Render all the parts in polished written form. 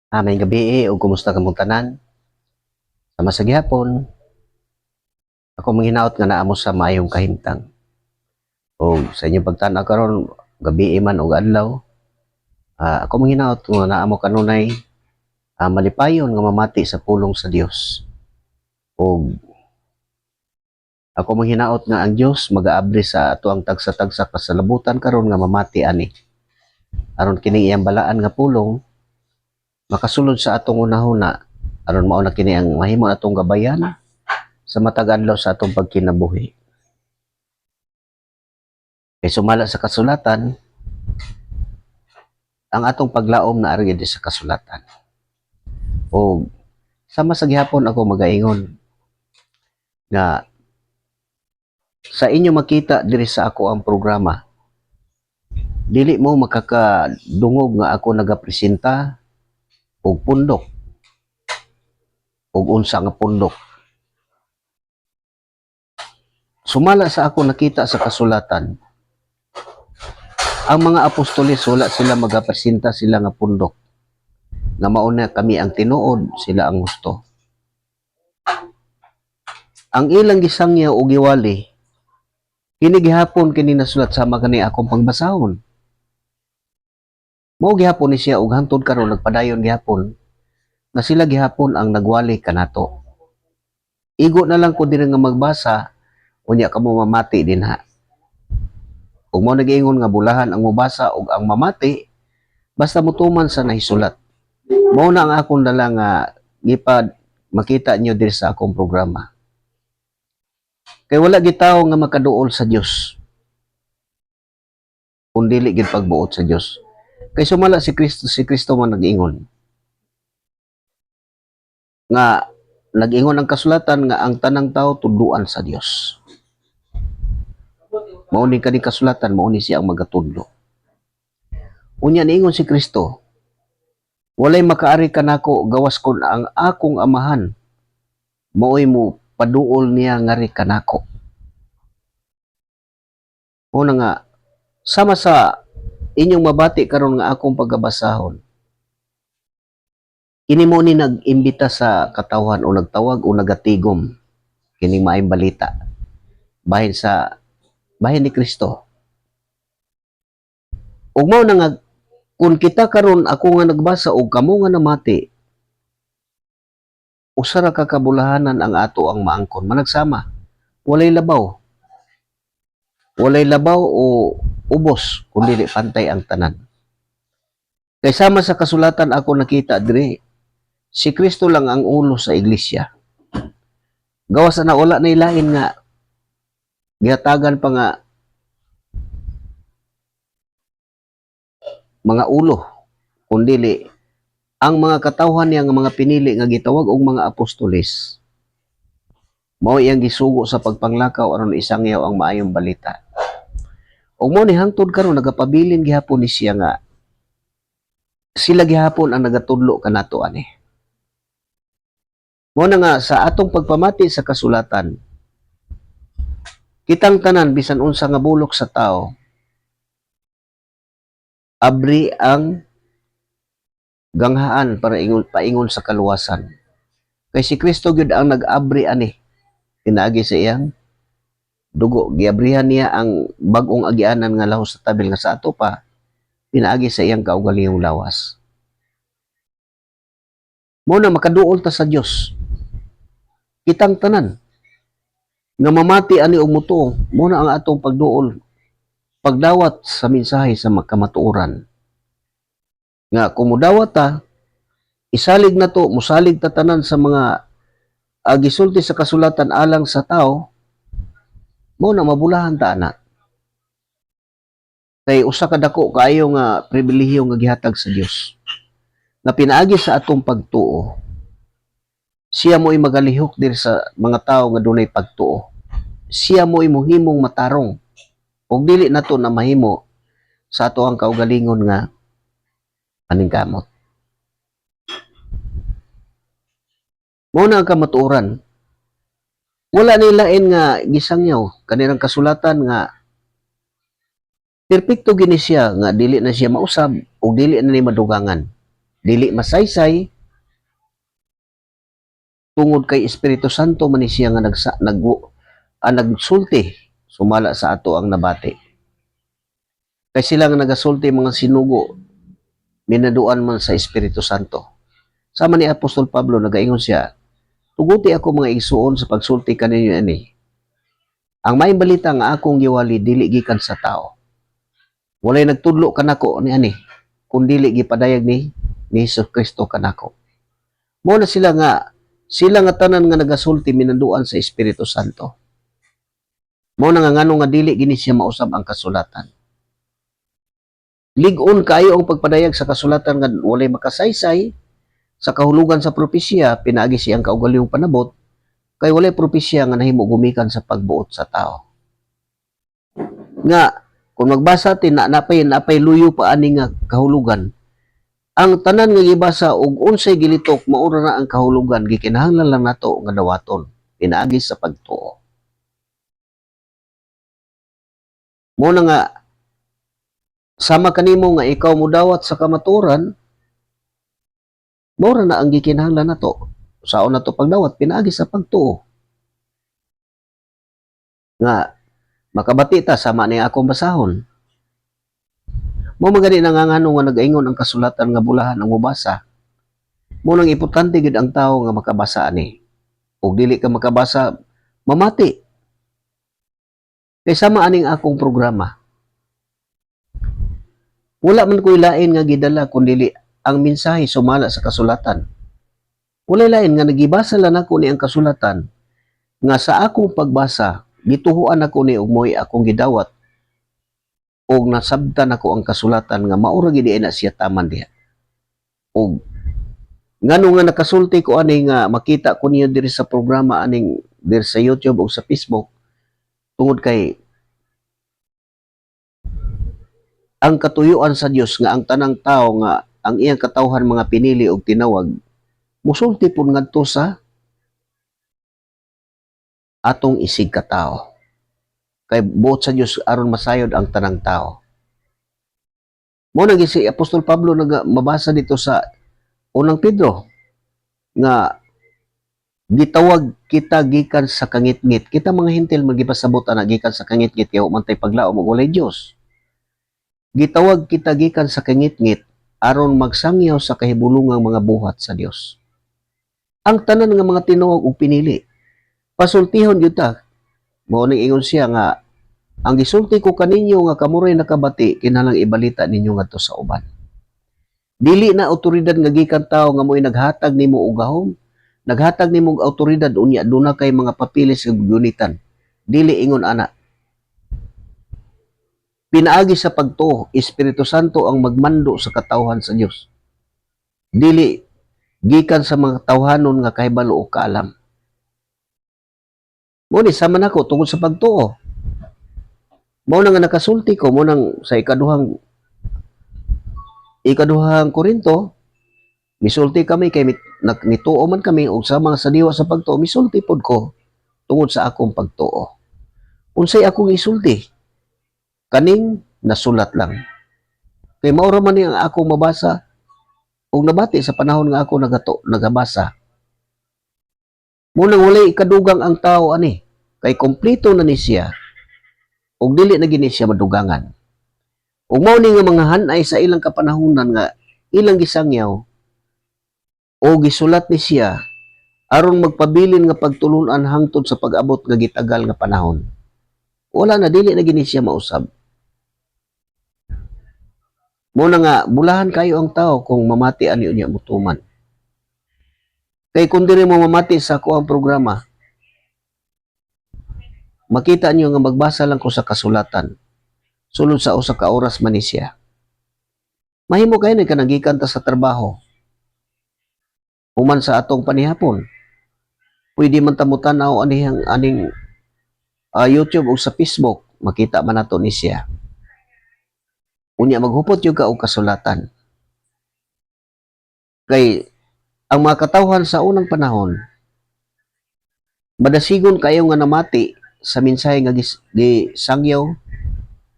May gabi o kumusta ka mong tanan? Sama sa gihapon, ako manghinaot nga naamo sa maayong kahimtang. O sa inyong pagtan-aw karon gabi man o adlaw, ako manghinaot nga naamo kanunay malipayon nga mamati sa pulong sa Dios. O ako manghinaot nga ang Dios magaabli sa ato ang tagsa-tagsa kasalabutan karon nga mamati ani. Aron kining iyang balaan nga pulong makasulod sa atong unahuna aron mao na kini ang mahimo atong gabayan sa matag adlaw sa atong pagkinabuhi. Kay sumala sa kasulatan, ang atong paglaom na ari sa kasulatan. O sama sa gihapon ako magaingon nga sa inyo makita diri sa ako ang programa, dili mo makakadungog nga ako nagapresenta og pundok og unsa nga pundok. Sumala sa ako nakita sa kasulatan, ang mga apostoles wala sila magapresenta sila nga pundok nga mauna kami ang tinuod, sila ang gusto. Ang ilang gisangya o giwali, kini gihapon kini nasulat sama kani akong pangbasahon. Mao gihapon ni siya og hangtod karon nagpadayon gihapon na sila gihapon ang nagwali kanato. Igo na lang ko diri nga magbasa unya kamo mamati dinha. Ug mao nag-ingon nga bulahan ang mobasa ug ang mamati basta mutuman sa nahisulat. Mao na ang akong dala nga gipad makita nyo diri sa akong programa. Kay wala gitaw nga makaduol sa Dios kung dili gid pagbuot sa Dios. Kay sumala si Kristo man nag-ingon nga nag-ingon ang kasulatan nga ang tanang tao tudloan sa Dios. Mao ni kani kasulatan, mao ni siya ang magatudlo. Unya niingon si Kristo, walay makaari kanako gawas kon ang akong amahan maoy mo paduol niya ngari kanako. Una nga sama sa inyong mabati karon nga akong pagabasahon. Kini mo ni nag-imbita sa katawan o nagtawag o nagatigom kining maayong balita bahin ni Kristo. Ug mao na nga kung kita karon ako nga nagbasa og kamo nga namati, usa ra ka kabulahanan ang ato ang maangkon managsama. Walay labaw. Walay labaw o ubos kun dili pantay ang tanan. Kay sama sa kasulatan ako nakita diri, si Kristo lang ang ulo sa iglesia. Gawas na wala na ilain nga gihatagan pa nga mga ulo kundili ang mga katawhan niya nga mga pinili nga gitawag og mga apostoles. Mao iyang gisugo sa pagpanglakaw aron isangyaw ang maayong balita. Ug mao ni hangtod karon nagapabilin gihapon ni siya nga sila gihapon ang nagatudlo kanato ani. Mao na nga sa atong pagpamati sa kasulatan, kitang tanan bisan unsa nga bulok sa tao abri ang ganghaan para paingon sa kaluwasan. Kay si Kristo gyud ang nag-abri ani pinaagi sa iyang dugo. Giabrihan niya ang bag-ong agianan nga lahos sa tabil nga sa ato pa pinaagi sa iyang kaugalingong lawas. Mo na makaduol ta sa Dios. Kitang tanan nga mamati ani og mutuo, mo na ang atong pagduol pagdawat sa mensahe sa kamatuoran. Nga kung mudawat ta, isalig na to, musalig ta tanan sa mga gisulti sa kasulatan alang sa tao, mo na mabulahan ta ana. Kay usa ka dako kaayo nga pribilehiyo nga gihatag sa Dios. Na pinaagi sa atong pagtuo, siya mo'y magalihok diri sa mga tao nga dunay pagtuo. Siya mo'y mohimong matarong. Ug dili nato na mahimo sa ato ang kaugalingon nga paningkamot. Mao na ang kamatuoran. Wala nilain nga gisangyaw kanirang kasulatan nga perpekto gini siya nga dili na siya mausab ug dili na ni madugangan. dili masaysay tungod kay Espiritu Santo man ni siya nga nagsulti sumala sa ato ang nabati. Kay sila nga nagasulti mga sinugo minaduan man sa Espiritu Santo. Sama ni Apostol Pablo nagaingon siya, tuguti ako mga igsuon sa pagsulti kaninyo ani. Ang may balita nga akong giwali dili gikan sa tao. Walay nagtudlo kanako ni ani, kun dili gipadayag ni Hesus Kristo kanako. Mo na sila nga tanan nga nagasulti minaduan sa Espiritu Santo. Mo na nga ngano nga dili gini siya mausab ang kasulatan. Lig-on kayo ang pagpadayag sa kasulatan nga walay makasaysay sa kahulugan sa propesya, pinaagi siyang kaugalingong panabot, kay walay propesya nga nahimo gumikan sa pagbuot sa tao. Nga, kung magbasa tin napay luyo pa ani nga kahulugan, ang tanan nga gibasa og unsay gilitok maura na ang kahulugan gikinahanglan lang nato nga dawaton pinaagi sa pagtuo. Mo na nga sama kanimo nga ikaw mudawat sa kamaturan, maura na ang gikinahanglan nato. Saon nato pagdawat pinaagi sa pagtuo. Nga makabati ta sama ni akong basahon. Mo magani nangangano nga nagaingon ang kasulatan nga bulahan ang mubasa. Mo nang importante gid ang tawo nga makabasa ani. Ug dili ka makabasa, mamati. Kay sama aning akong programa. Wala man ko'y lain nga gidala kundi ang mensahe sumala sa kasulatan. Wala lain nga nagibasa lang ako ni ang kasulatan nga sa akong pagbasa gituhuan ako ni ug mo'y akong gidawat ug nasabtan ako ang kasulatan nga maura gid na siya taman diha. Ug ngano nga nakasulti ko ani nga makita ko niyo diri sa programa aning diri sa YouTube ug sa Facebook tungod kay ang katuyuan sa Dios nga ang tanang tao nga ang iyang katawhan mga pinili og tinawag musulti pud ngadto sa atong isig katao. Kay buot sa Dios aron masayod ang tanang tao. Mo na si Apostol Pablo mabasa dito sa unang Pedro nga gitawag kita gikan sa kangitngit. Kita mga hintil magipasabot ana gikan sa kangitngit kay man tay paglaom og walay Dios. Gitawag kita gikan sa kangitngit aron magsangyaw sa kahibulungang mga buhat sa Dios. Ang tanan nga mga tinuog ug pinili pasultihon gyud ta. Mao ning ingon siya nga ang gisulti ko kaninyo nga kamuray nakabati kinahanglang ibalita ninyo ngadto sa uban. Dili na awtoridad nga gikan tawo nga mo'y naghatag nimo og gahom, naghatag nimo og awtoridad unya duna kay mga papilis nga gunitan. Dili ingon ana. Pinaagi sa pagtuo, Espiritu Santo ang magmando sa katawhan sa Dios. Dili gikan sa mga tawhanon nga kahibalo o kaalam. Mo ni sama nako tungod sa pagtuo. Mao na nga nakasulti ko mo nang sa ikaduhang Korinto, misulti kami kay nituo man kami og sa mga sadiwa sa pagtuo, misulti pod ko tungod sa akong pagtuo. Unsay akong isulti? Kaning nasulat lang. Kay maura man ni ang akong mabasa ug nabati sa panahon nga ako nagabasa. Munang walay ikadugang ang tao ani kay kompleto na ni siya ug dili na gini siya madugangan. Ug mao ni nga mga hanay sa ilang kapanahunan nga ilang gisangyaw o gisulat ni siya aron magpabilin nga pagtulunan hangtod sa pag-abot nga gitagal nga panahon. Wala na dili na gini siya mausab. Muna nga, bulahan kayo ang tao kung mamati ani unya mutuman. Kay kung diri mo mamati sa ako ang programa, makita niyo nga magbasa lang ko sa kasulatan. Sulod sa usa ka oras man ni siya. Mahimo kayo ka nagikan ta sa trabaho. Human sa atong panihapon. Pwede man tamutanaw aning YouTube o sa Facebook, makita man nato ni siya. Unya maghupot yung ka og kasulatan. Kay ang mga katawhan sa unang panahon, madasigon kayo nga namati sa mensahe nga gisangyaw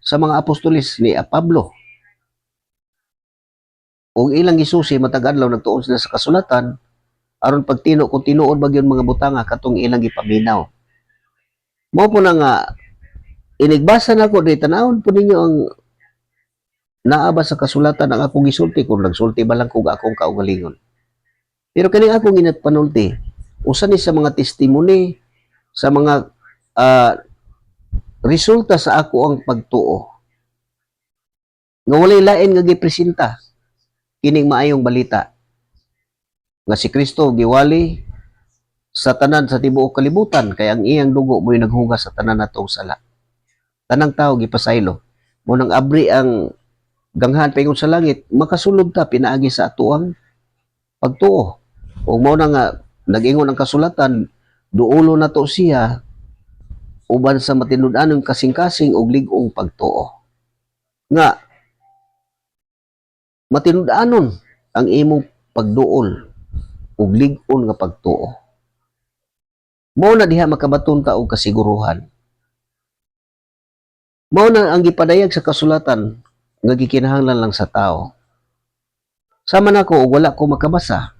sa mga apostolis ni Pablo. ug ilang gisusi matag adlaw nagtuon sila sa kasulatan aron pagtino kung tinuod ba gyud mga butanga katong ilang gipaminaw. Mao po na nga inigbasa nako di tanawon po ninyo ang naa ba sa kasulatan ang akong gisulti kung nagsulti ba lang kog akong kaugalingon. Pero kani akong ginatpanulti usa ni sa mga testimony sa mga ah, resulta sa ako ang pagtuo nga walay lain nga gipresenta kining maayong balita nga si Kristo giwali sa tanan sa tibuok kalibutan kay ang iyang dugo mo'y naghugas sa tanan natong sala. Tanang tao gipasaylo. Mo nang abri ang ganghan paingon sa langit, makasulod ta pinaagi sa atuang pagtuo. O mao na nga nag-ingon ang kasulatan, duulo na to siya uban sa matinud-anong kasing-kasing og lig-ong pagtuo. Nga matinud-anon ang imong pagduol og lig-on nga pagtuo. Mao na diha makabaton ta og kasiguruhan. Mao na ang gipadayag sa kasulatan nga gikinahanglan lang sa tao. Sama nako og wala ko makabasa,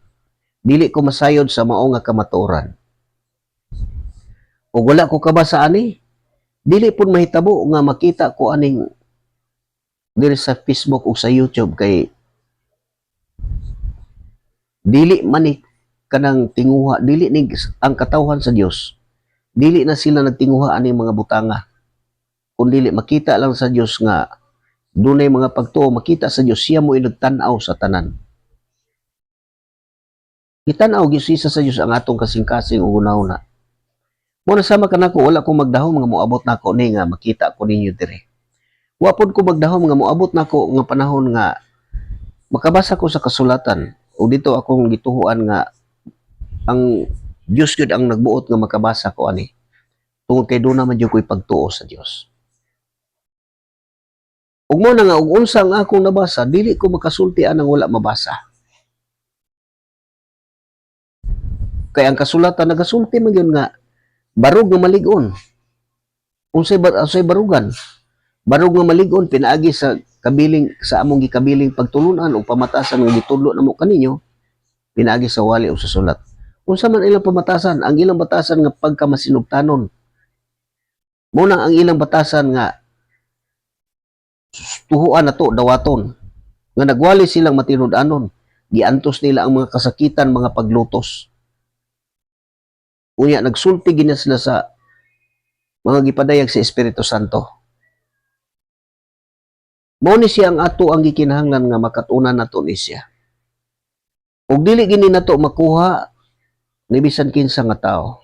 dili ko masayod sa mao nga kamatuoran. Ug wala ko kabasa ani, dili pud mahitabo nga makita ko aning diri sa Facebook o sa YouTube kay dili man ni kanang tinguha, dili ni ang katawhan sa Dios. Dili na sila nagtinguha aning mga butanga. Kung dili makita lang sa Dios nga dunay mga pagtuo, makita sa Dios siya mo nagtan-aw sa tanan. Gitan-aw gisisa sa Dios ang atong kasing-kasing ug una-una. Mo na sama kanako wala ko magdahom nga moabot nako ni nga makita ko ninyo dire. Wa pod ko magdahom nga moabot nako nga panahon nga makabasa ko sa kasulatan o dito akong gituhuan nga ang Dios gyud ang nagbuot nga makabasa ko ani. Tungod kay duna man gyud ko'y pagtuo sa Dios. Ug mo na nga ug unsa ang akong nabasa, dili ko makasulti anang wala mabasa. Kay ang kasulatan nagasulti man gyud nga barug nga malig-on. Unsay barugan? Barug nga malig-on pinaagi sa kabiling sa among gikabiling pagtulunan o pamatasan nga gitudlo namo kaninyo pinaagi sa wali o sa sulat. Unsa man ilang pamatasan? Ang ilang batasan nga pagkamasinugtanon. Muna ang ilang batasan nga tuhuan nato dawaton nga nagwali silang matinud-anon. Giantos nila ang mga kasakitan, mga paglutos. Unya nagsulti gina sila sa mga gipadayag sa Espiritu Santo. Mao ni siya ang ato ang gikinahanglan nga makatunan nato ni siya. Ug dili gini nato makuha ni bisan kinsa nga tao.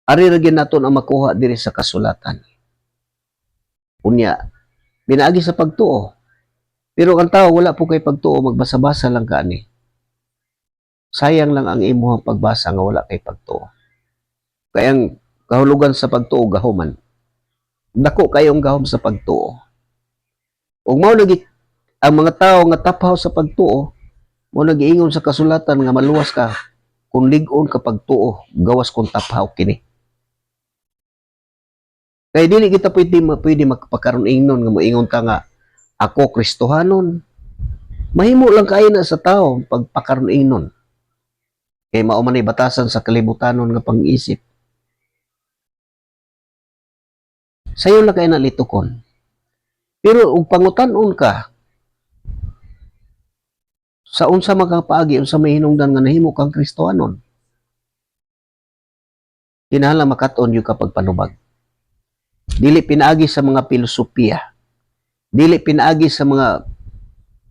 Ari ra gyud naton ang makuha diri sa kasulatan. Unya, binaagi sa pagtuo. Pero ang tao wala po kay pagtuo, magbasa-basa lang ka ani. Sayang lang ang imuhang pagbasa nga wala kay pagtuo. Kaya ang kahulugan sa pagtuo gahuman. Dako kayong gahom sa pagtuo. Ug mao lagi ang mga tao nga taphaw sa pagtuo, mo nagiingon sa kasulatan nga maluwas ka kung lig-on ka pagtuo, gawas kung taphaw kini. Kaya dili kita pwede magpakaroon ingnon nga moingon ka nga ako Kristohanon. Mahimo lang kayo na sa tao pagpakaroon ingnon. Kay mao man batasan sa kalibutanon nga pang-isip. Sayo lang kayo nalitukon. Pero ug pangutan-on ka sa unsa makapaagi unsa may hinungdan nga nahimo kang Kristohanon. Kinahanglan makat-on yung kapag panubag. Dili pinaagi sa mga filosofiya. Dili pinaagi sa mga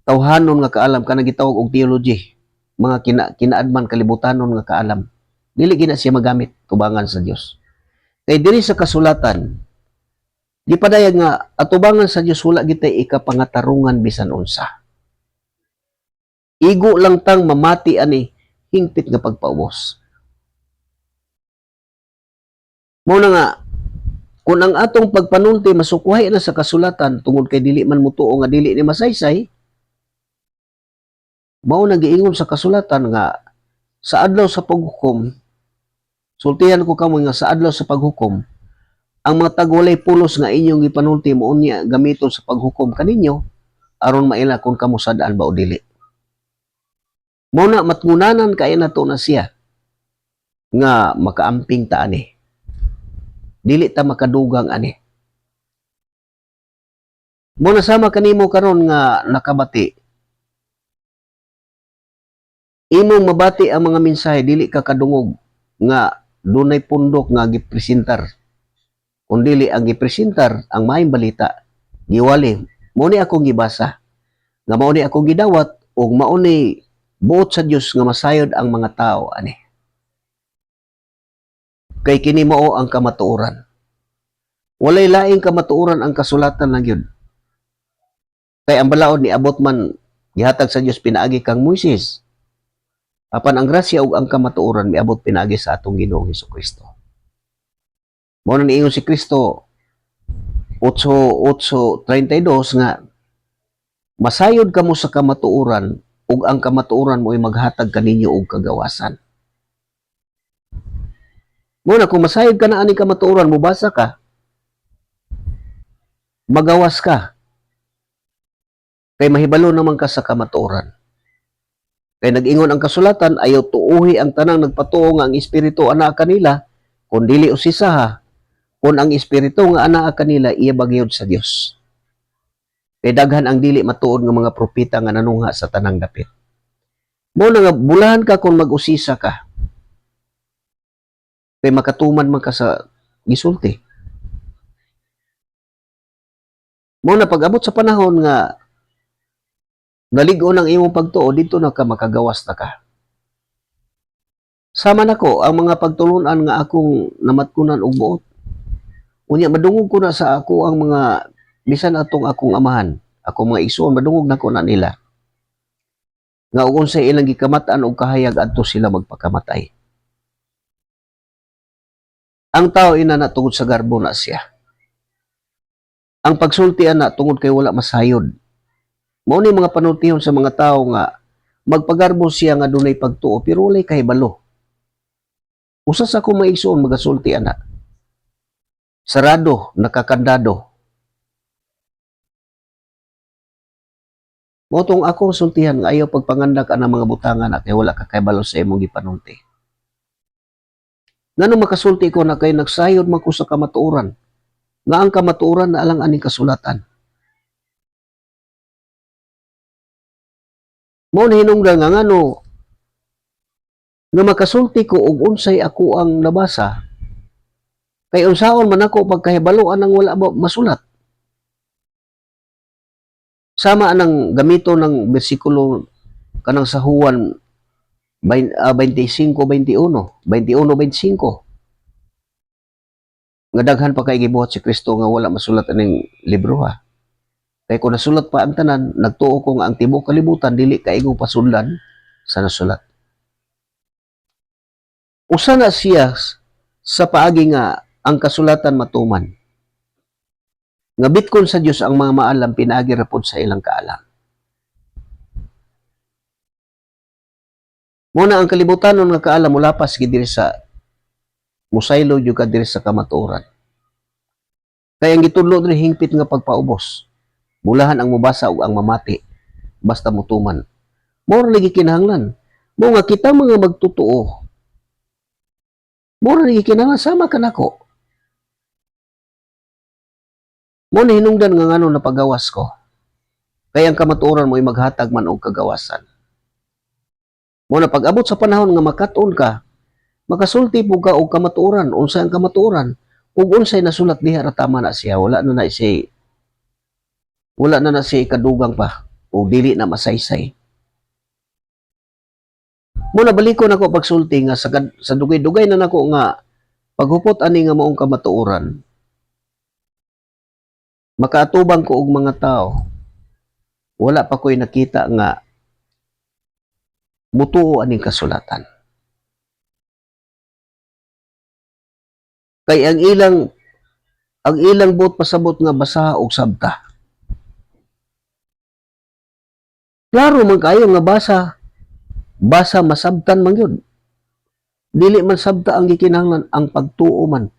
tawhanon nga kaalam ka nagitawag og theology. Mga kinaadman kalibutanon nga kaalam. Dili gina siya magamit tubangan sa Dios. Kay diri sa kasulatan, gipadayag nga atubangan sa Dios wala gitay ikapangatarungan bisan unsa. Igo lang tang mamati ani hingpit nga pagpaubos. Mao na nga kung ang atong pagpanulti masukuhay na sa kasulatan tungod kay dili man mutuo nga dili ni masaysay, mao nagiingon sa kasulatan nga sa adlaw sa paghukom, sultihan ko kamo nga sa adlaw sa paghukom, ang mga tagwalay pulos nga inyong gipanulti mo unya gamiton sa paghukom kaninyo, aron maila kung kamo sadaan ba o dili. Muna matngunanan kay nato na siya nga makaamping ta ani. Dili ta makadugang ani. Muna sama kanimo karon nga nakabati. Imong mabati ang mga mensahe dili ka kadungog nga dunay pundok nga gipresentar. Kung dili ang gipresentar ang maayong balita, giwali. Mao ni akong gibasa. Nga mao ni akong gidawat ug mao ni buot sa Dios nga masayod ang mga tao ani. Kay kini mao ang kamatuoran. Walay laing kamatuoran ang kasulatan lang yun. Kay ang balaod ni abot man gihatag sa Dios pinaagi kang Moises. Apan ang grasya ug ang kamatuoran miabot pinaagi sa atong Ginoong Hesukristo. Mao na niingon si Kristo 8:32 nga masayod kamo sa kamatuoran ug ang kamatuoran mo'y maghatag kaninyo og kagawasan. Muna kung masayod ka na ani kamatuoran, mubasa ka, magawas ka. Kay mahibalo naman ka sa kamatuoran. Kay nag-ingon ang kasulatan, ayaw tuuhi ang tanang nagpatuo nga ang espiritu ana kanila, kung dili usisaha, kung ang espiritu nga ana kanila iya bagyod sa Dios. Kay daghan ang dili matuod nga mga propeta nga nanungha sa tanang dapit. Mo na nga bulahan ka kung mag-usisa ka. Kay makatuman man ka sa gisulti. Mo na pag-abot sa panahon nga naligo ng imong pagtuo, dito na ka makagawas na ka. Sama nako ang mga pagtulunan nga akong namatkunan og buot. Unya madungog ko na sa ako ang mga bisan atong akong amahan, akong mga igsoon madungog na ko na nila. Nga ug unsay ilang gikamatan og kahayag adto sila magpakamatay. Ang tao ina na tungod sa garbo na siya. Ang pagsulti ana tungod kay wala masayod. Mao ni mga panultihon sa mga tao nga magpagarbo siya nga dunay pagtuo pero walay kahibalo. Usa sa akong maigsoon magasulti ana. Sarado, nakakandado. Mao tong akong sultihan nga ayaw pagpangandak ana mga butangan na kay wala ka kahibalo sa imong gipanulti. Ngano makasulti ko na kay nagsayod man ko sa kamatuoran. Nga ang kamatuoran na alang aning kasulatan. Mao na hinungdan nga ngano nga makasulti ko og unsay ako ang nabasa. Kay unsaon man ako pagkahibaloan nang wala masulat. Sama anang gamito ng bersikulo kanang sa Juan 25:21, 21:25. Nga daghan pa kay gibuhat si Kristo nga wala masulat aning libro ha. Kay kung nasulat pa ang tanan, nagtuo ko nga ang tibuok kalibutan dili kaigong pasundan sa nasulat. Usa na siya sa paagi nga ang kasulatan matuman. Nga bitkon sa Dios ang mga maalam pinaagi ra pod sa ilang kaalam. Muna ang kalibutanon nga kaalam mulapas gid diri sa musaylo jud ka diri sa kamatuoran. Kay ang gitudlo diri hingpit nga pagpaubos. Bulahan ang mubasa ug ang mamati basta mutuman. Mao ra lagi kinahanglan. Mo nga kita mga magtutuo. Mo ra lagi kinahanglan sama ka nako. Mo ni hinungdan nga ngano napagawas ko. Kay ang kamatuoran mo'y maghatag man og kagawasan. Mo na pag-abot sa panahon nga makat-on ka, makasulti po ka og kamatuoran, unsay ang kamatuoran, ug unsay nasulat diha ra tama na siya, wala na siya kadugang pa o dili na masaysay. Muna balikon ako pagsulti nga sa dugay-dugay na nako nga paghupot ani nga maong kamatuoran. Makaatubang ko og mga tao. Wala pa ko'y nakita nga mutuo aning kasulatan. Kay ang ilang buot pasabot nga basaha og sabta. Klaro man kayo nga basa masabtan man yun. Dili man sabta ang gikinahanglan, ang pagtuo man.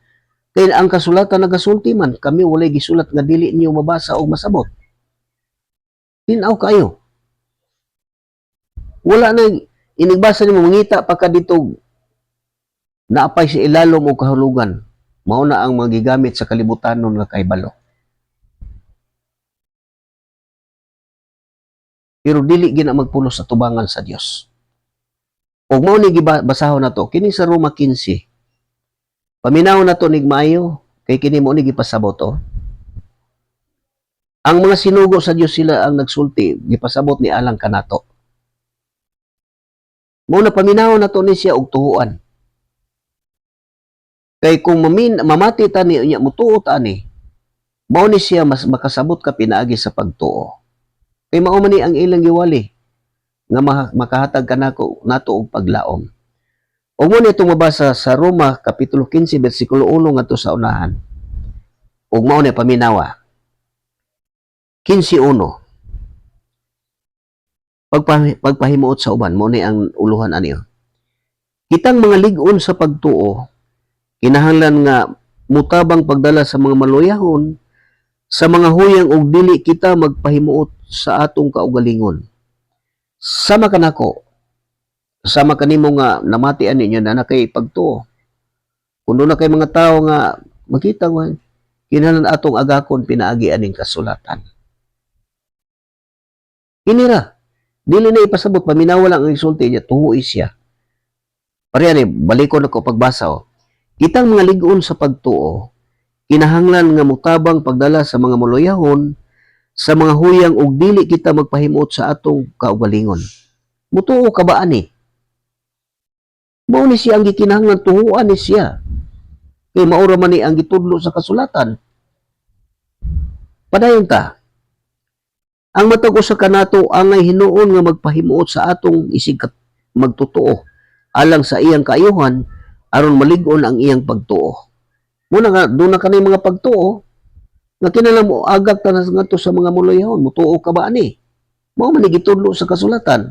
Kaya ang kasulatan nagasulti man, kami walay gisulat nga dili niyo mabasa o masabot. Tinaw kayo. Wala na inigbasa nimo mangita pa ka dito naapay sa ilalom o kahulugan. Mao na ang magigamit sa kalibutanon nga kahibalo. Pero dili gina magpulos sa tubangan sa Dios. Ug mao ni gibasahon nato kini sa Roma 15. Paminaw nato nig maayo kay kini mo ni gipasabot oh. Ang mga sinugo sa Dios sila ang nagsulti, gipasabot ni alang kanato. Mao na paminaw nato ni siya og tuhuan. Kay kung mamati ta ni unya mutuo ta ni, mao ni siya mas makasabot ka pinaagi sa pagtuo. Kay mao man ni ang ilang giwali nga makahatag kanako nato og paglaom. Og mo ni itong mabasa sa Roma kapitulo 15 bersikulo 1 ngadto sa unahan. Og mao ni paminawa. 15:1. Pagpahimuot sa uban mo ni ang uluhan ani. Kitang mga lig-on sa pagtuo kinahanglan nga mutabang pagdala sa mga maluyahon sa mga huyang og dili kita magpahimuot sa atong kaugalingon. Sama kanako, sama kanimo nga namatian ninyo na nakay pagtuo. Kuno na kay mga tao nga makita mo kinahanglan atong agakon pinaagi aning kasulatan. Inira, dili na ipasabot paminawa lang ang isulti niya tuhoy siya. Pareha ni balikon ako pagbasa oh. Kitang mga lig-on sa pagtuo kinahanglan nga mutabang pagdala sa mga maluyahon sa mga huyang og dili kita magpahimuot sa atong kaugalingon. Mutuo ka ba ani? Mao ni siya ang gikinahanglan tuhuan ni siya. Kay maura man ni ang gitudlo sa kasulatan. Padayon ta. Ang matag usa kanato angay hinuon nga magpahimuot sa atong isig magtotoo alang sa iyang kaayuhan aron malig-on ang iyang pagtuo. Muna nga doon na kanay mga pagtuo nga kinahanglan mo agak tanas ngadto sa mga muluyahon, mutuo ka ba ani? Mao man gitudlo sa kasulatan.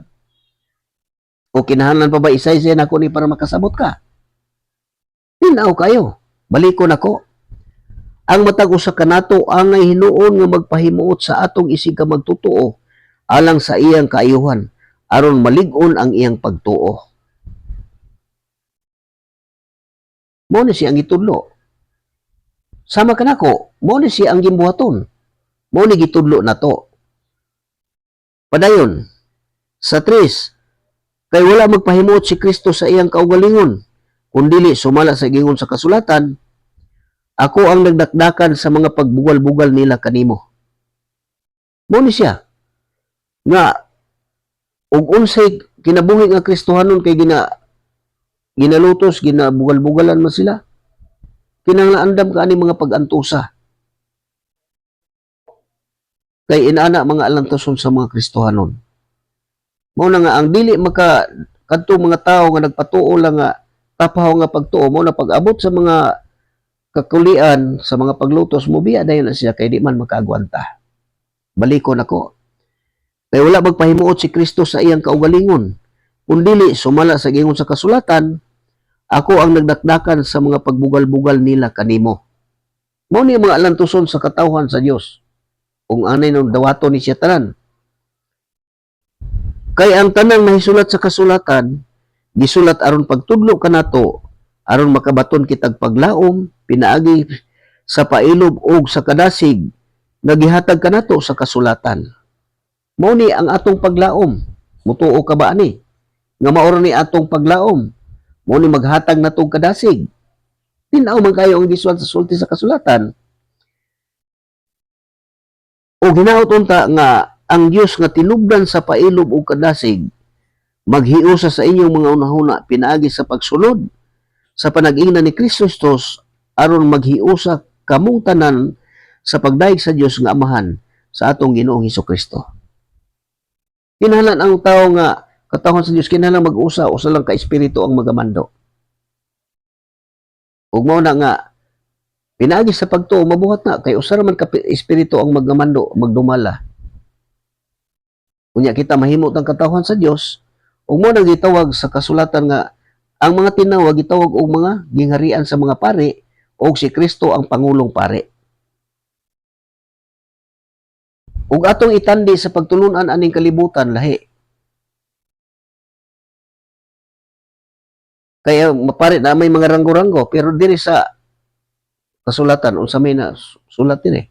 O kinahanglan pa ba isay-isay nako ni para makasabot ka? Tinaw kayo. Balikon ako. Ang matag usa kanato angay hinuon nga magpahimuot sa atong isig ka magtutuo alang sa iyang kaayuhan aron malig-on ang iyang pagtuo. Mao ni siya ang gitudlo. Sama kanako, mao ni siya ang gimbuhaton. Mao ni gitudlo nato. Padayon sa 3, kay wala magpahimuot si Kristo sa iyang kaugalingon, kundili sumala sa gingon sa kasulatan, ako ang nagdakdakan sa mga pagbugal-bugal nila kanimo. Mao ni siya nga ug unsay kinabuhi nga Kristohanon kay ginalutos, ginabugal-bugalan man sila. Kinahanglan andam ka ani mga pag-antusa. Kay inana mga alantoson sa mga Kristohanon. Mao na nga ang dili kadtong mga tao nga nagpatuo lang nga tapahaw nga pagtuo mao na pag-abot sa mga kakulian sa mga paglutos mo biya dayon na siya kay di man makaagwanta. Balikon ako. Kay wala magpahimuot si Kristo sa iyang kaugalingon. Kundili sumala sa gingon sa kasulatan, ako ang nagdakdakan sa mga pagbugal-bugal nila kanimo. Mao ni mga alantuson sa katawhan sa Dios. Kung anay nung dawato ni siya tanan. Kay ang tanang nahisulat sa kasulatan, gisulat aron pagtudlo kanato, aron makabaton kitag paglaom, pinaagi sa pailob ug sa kadasig, nagihatag kanato sa kasulatan. Mao ni ang atong paglaom. Mutuo ka ba ani? Nga maoro ni atong paglaom. Mao ni maghatag natong kadasig. Tinaw man kayo ang gisulat sa sulti sa kasulatan. O ginaot unta nga ang Dios nga tinubdan sa pailob ug kadasig maghiusa sa inyong mga unahuna pinaagi sa pagsulod sa panag-ingna ni Kristo Jesus aron maghiusa kamong tanan sa pagdaig sa Dios nga Amahan sa atong Ginoong Hesukristo. Kinahanglan ang tao nga katawhan sa Dios kinahanglan mag-usa usa lang ka espiritu ang magamando. Ug mao na nga pinaagi sa pagtuo mabuhat na kay usa ra man ka espiritu ang magamando magdumala. Unya kita mahimot ang katawhan sa Dios ug mo nang gitawag sa kasulatan nga ang mga tinawag gitawag og mga gingharian sa mga pari ug si Kristo ang pangulong pari. ug atong itandi sa pagtulunan aning kalibutan lahi. Kaya mapare na may mga ranggo-ranggo pero diri sa kasulatan unsa may na sulat din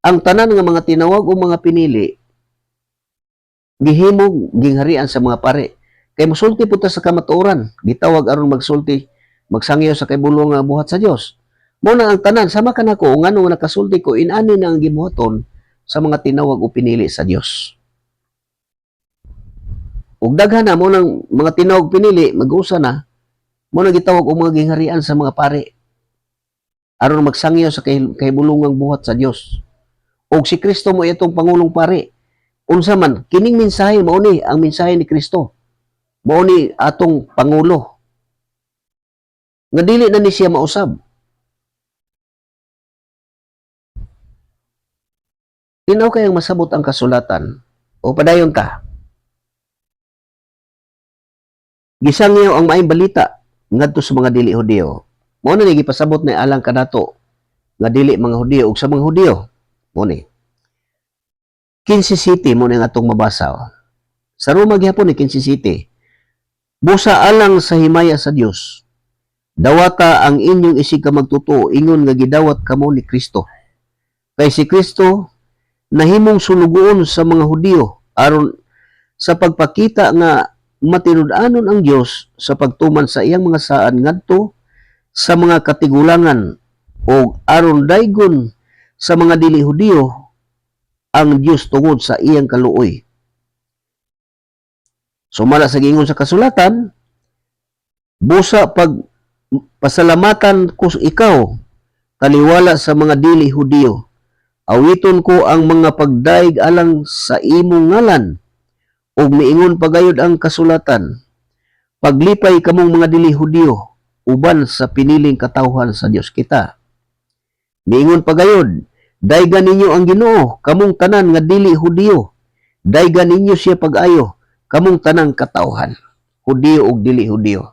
ang tanan nga mga tinawag o mga pinili gihimog gingharian sa mga pare. Kay mosulti po ta sa kamatuoran, gitawag aron magsulti, magsangyaw sa kaybulong nga buhat sa Dios. Mo na ang tanan sama ka nako ngano nakasulti ko inani na ang gibuhaton sa mga tinawag o pinili sa Dios. Ug daghan na mo nang mga tinawag pinili mag-usa na mo na gitawag og mga gingharian sa mga pare aron magsangyaw sa kahibulungang buhat sa Dios. Og si Kristo mo itong pangulong pare. Unsa man kining mensahe mao ni ang mensahe ni Kristo. Mao ni atong pangulo. Nga dili na ni siya mausab. Tinaw kayang masabot ang kasulatan o padayon ka. Gisangyaw ang maayong balita ngadto sa mga dili Hudiyo. Mao na ni gipasabot na alang kanato nga dili mga Hudiyo ug sa mga Hudiyo. Mao ni 15 city mo na atong mabasa. Sa Roma gihapon ni 15 city. Busa alang sa himaya sa Dios. Dawata ang inyong isig ka magtutuo ingon nga gidawat kamo ni Kristo. Kay si Kristo nahimong sulugoon sa mga Hudiyo aron sa pagpakita nga matinud-anon ang Dios sa pagtuman sa iyang mga saan ngadto sa mga katigulangan o aron daygon sa mga dili Hudiyo ang Dios tungod sa iyang kaluoy. Sumala sa giingon sa kasulatan, busa pag pasalamatan ko ikaw taliwala sa mga dili Hudiyo. Awiton ko ang mga pagdaig alang sa imong ngalan ug miingon pagayod ang kasulatan. Paglipay kamong mga dili Hudiyo uban sa piniling katawhan sa Dios kita. Miingon pagayod, daygan ninyo ang Ginoo kamong tanan nga dili Hudiyo. Daygan ninyo siya pag-ayo kamong tanang katawhan, Hudiyo ug dili Hudiyo.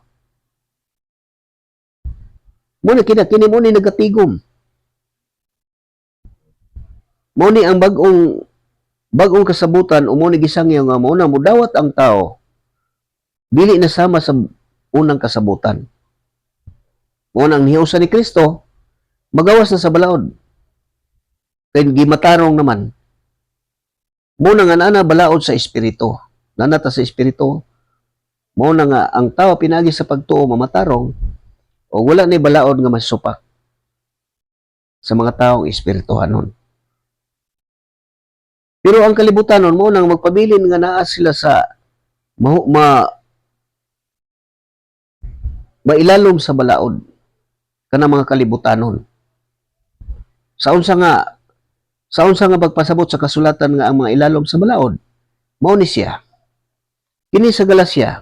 Muna kini mo ni nagatigom. Mo ni ang bagong kasabutan o mo ni gisangyaw nga mo na mudawat ang tao dili na sama sa unang kasabutan. Mo nang hiusa ni Kristo magawas na sa balaod. Kay gimatarong naman. Mo na nga nana balaod sa espiritu. Nanata sa espiritu. Mo na nga ang tao pinagi sa pagtuo mamatarong o wala ni balaod nga masupak sa mga taong espirituhanon. Pero ang kalibutanon mo nang magpabilin nga naa sila sa mailalom sa balaod kanang mga kalibutanon. Sa unsa nga pagpasabot sa kasulatan nga ang mga ilalom sa balaod mao ni siya. Kini sa Galacia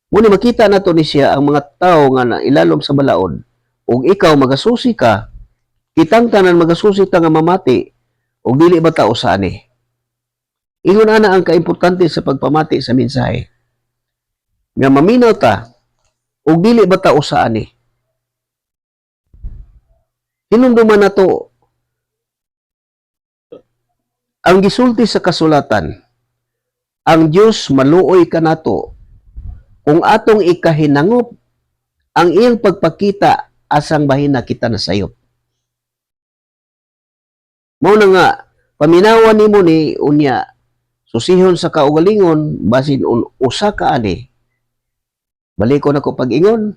mo ni makita nato ni siya ang mga tawo nga nailalom sa balaod ug ikaw magasusi ka kitang tanan magasusi ta nga mamati ug dili ba ta usani. Ingon ana ang kaimportante sa pagpamati sa mensahe. Nga maminaw ta ug dili ba ta usani. Hinumduman nato ang gisulti sa kasulatan. Ang Dios maluoy kanato kung atong ikahinangop ang iyang pagpakita asang bahina kita na sayop. Mao na nga paminawan nimo ni unya susihon sa kaugalingon basin usa ka ani. Balik ko na ko pag-ingon,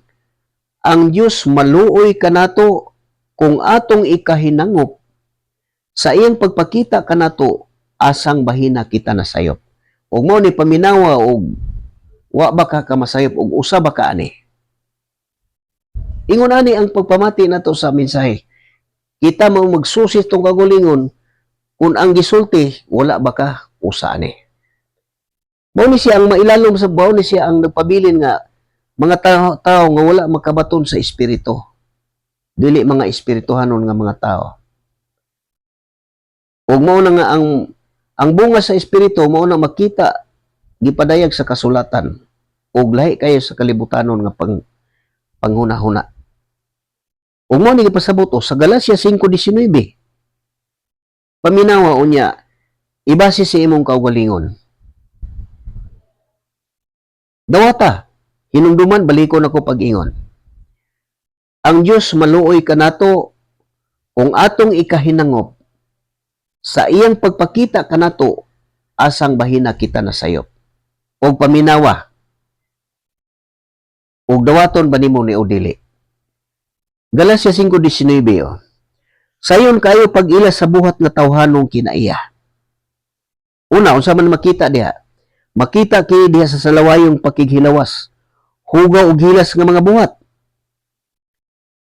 ang Dios maluoy kanato kung atong ikahinangop sa iyang pagpakita kanato asang bahina kita na sayop. Ug mao ni paminawa og wa ba ka kamasayop og usa ba ka ani. Ingon ani ang pagpamati nato sa mensahe. Kita mo magsusi tong kagulingon kung ang gisulti wala ba ka usa ani. Mao ni siya ang mailalom sa mao ni siya ang nagpabilin nga mga tao nga wala makabaton sa espiritu. Dili mga espirituhanon nga mga tao. Ug mao na nga ang bunga sa espiritu mao na makita gipadayag sa kasulatan ug lahi kayo sa kalibutanon nga panghuna-huna. Ug mao ni gipasabot sa Galacia 5:19. Paminawa unya ibase sa imong kaugalingon. Dawata, hinumduman balikon ako pag-ingon. Ang Dios maluoy kanato kung atong ikahinangop sa iyang pagpakita kanato asang bahina kita nasayop. Og paminawa, og dawaton ba nimo ni o dili? Galacia 5:19 oh. Sayon kayo pag-ila sa buhat nga tawhanong kinaiya. Una, unsa man makita diha? Makita kini diha sa salawayong pakighilawas, hugaw og hilas nga mga buhat.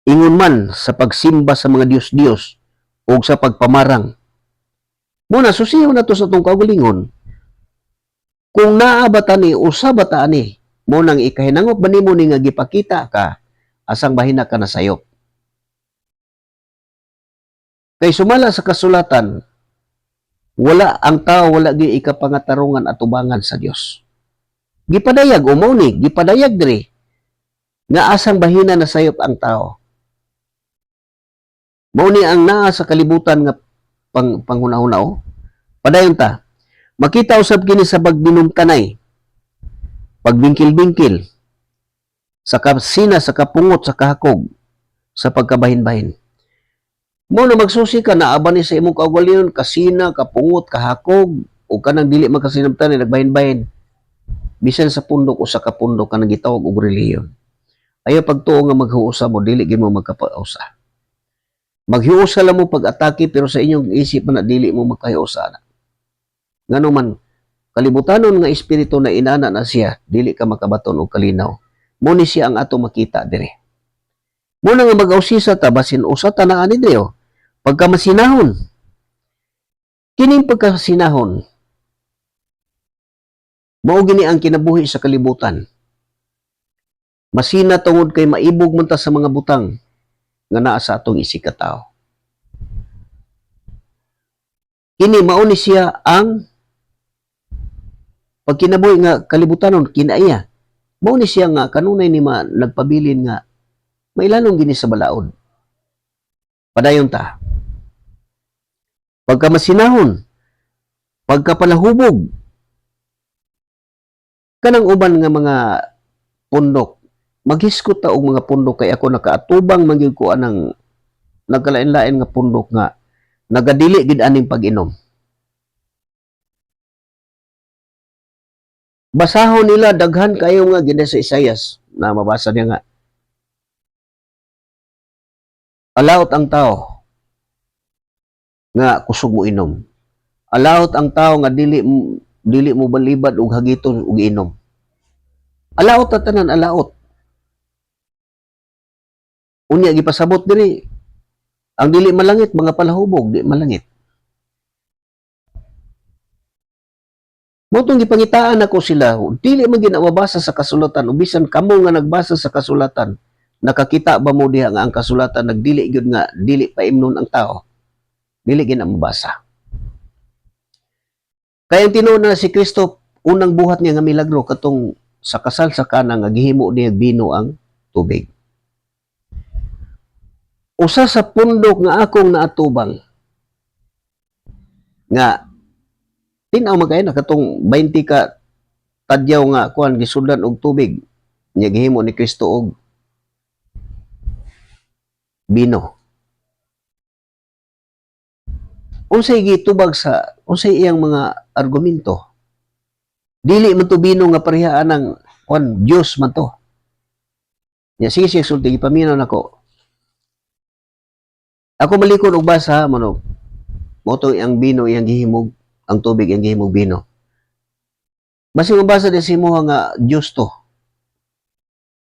Ingon man sa pagsimba sa mga Dios-Dios o sa pagpamarang. Muna, susiyaw na to sa itong kaugalingon. Kung naabata ni, usabata ni, mo nang ikahinangop ba ni mo ni nga gipakita ka, asang bahina ka na sayop. Kay sumala sa kasulatan, wala ang tao, wala gi ikapangatarungan at ubangan sa Dios. Gipadayag, umaw ni, gipadayag diri, nga asang bahina na sayop ang tao. Mao ni ang naa sa kalibutan nga panghuna-hunao. Padayon ta. Makita usab kini sa pagdinumtanay. Pagbingkil-bingkil. Sa kasina, sa kapungot, sa kahakog, sa pagkabahin-bahin. Mo na magsusi ka na aba ni sa imong kaugalingon, kasina, kapungot, kahakog, o kanang dili makasinabtan nagbahin-bahin. Bisan sa pundok o sa kapundok kanang gitawag og reliyon. Ayaw pagtuo nga maghuusa mo, dili gyud mo magkapausa. Maghiusa lang mo pag-atake pero sa inyong isip na dili mo magkahiusa na. Ngano man, kalibutanon nga espiritu na inana na siya, dili ka makabaton o kalinaw. Muni siya ang ato makita dire. Muna nga mag-ausisa ta, basin usa ta na ani dire. Pagka masinahon. Kining pagkasinahon, mao gini ang kinabuhi sa kalibutan. Masina tungod kay maibog man ta sa mga butang nga naa sa atong isikataw. Kini mauni siya ang pagkinabuhi nga kalibutanon kinaiya. Mauni siya nga kanunay ni nagpabilin nga mailanong gini sa balaod. Padayon ta. Pagka masinahon, pagka palahubog, kanang uban nga mga pundok, maghiskot ta og mga pundok kay ako nakaatubang magyud ko anang nagkalain-lain nga pundok nga nagadili gid aning pag-inom. Basahon nila daghan kayo nga gid sa Isayas na mabasa niya nga. Alaot ang tao nga kusog mo inom. Alaot ang tao nga dili mo balibad og hagiton og inom. Alaot ta tanan, alaot. Unya gipasabot diri ang dili malangit mga palahubog di malangit. Motong gipangitaan ako sila, dili man ginawabasa sa kasulatan ubisan kamo nga nagbasa sa kasulatan. Nakakita ba mo diha nga ang kasulatan nagdili gyud nga dili paimnon ang tao. Dili gina mabasa. Kaya tinuod na si Kristo unang buhat niya nga milagro katong sa kasal sa Kana nga gihimo niya bino ang tubig. Usa sa pundok nga akong naatubang nga tinaw magay na katong 20 ka tadyaw nga kuan gisundan og tubig nya gihimo ni Kristo og bino. Unsay gitubag sa unsay iyang mga argumento? Dili man to bino nga parehaan ng kuan Dios man to. Nya sige sulti gipaminaw nako. Ako malikod og basa manog. Moto ang bino iyang gihimog, ang tubig iyang gihimog bino. Basi mabasa din si mo nga Dios to.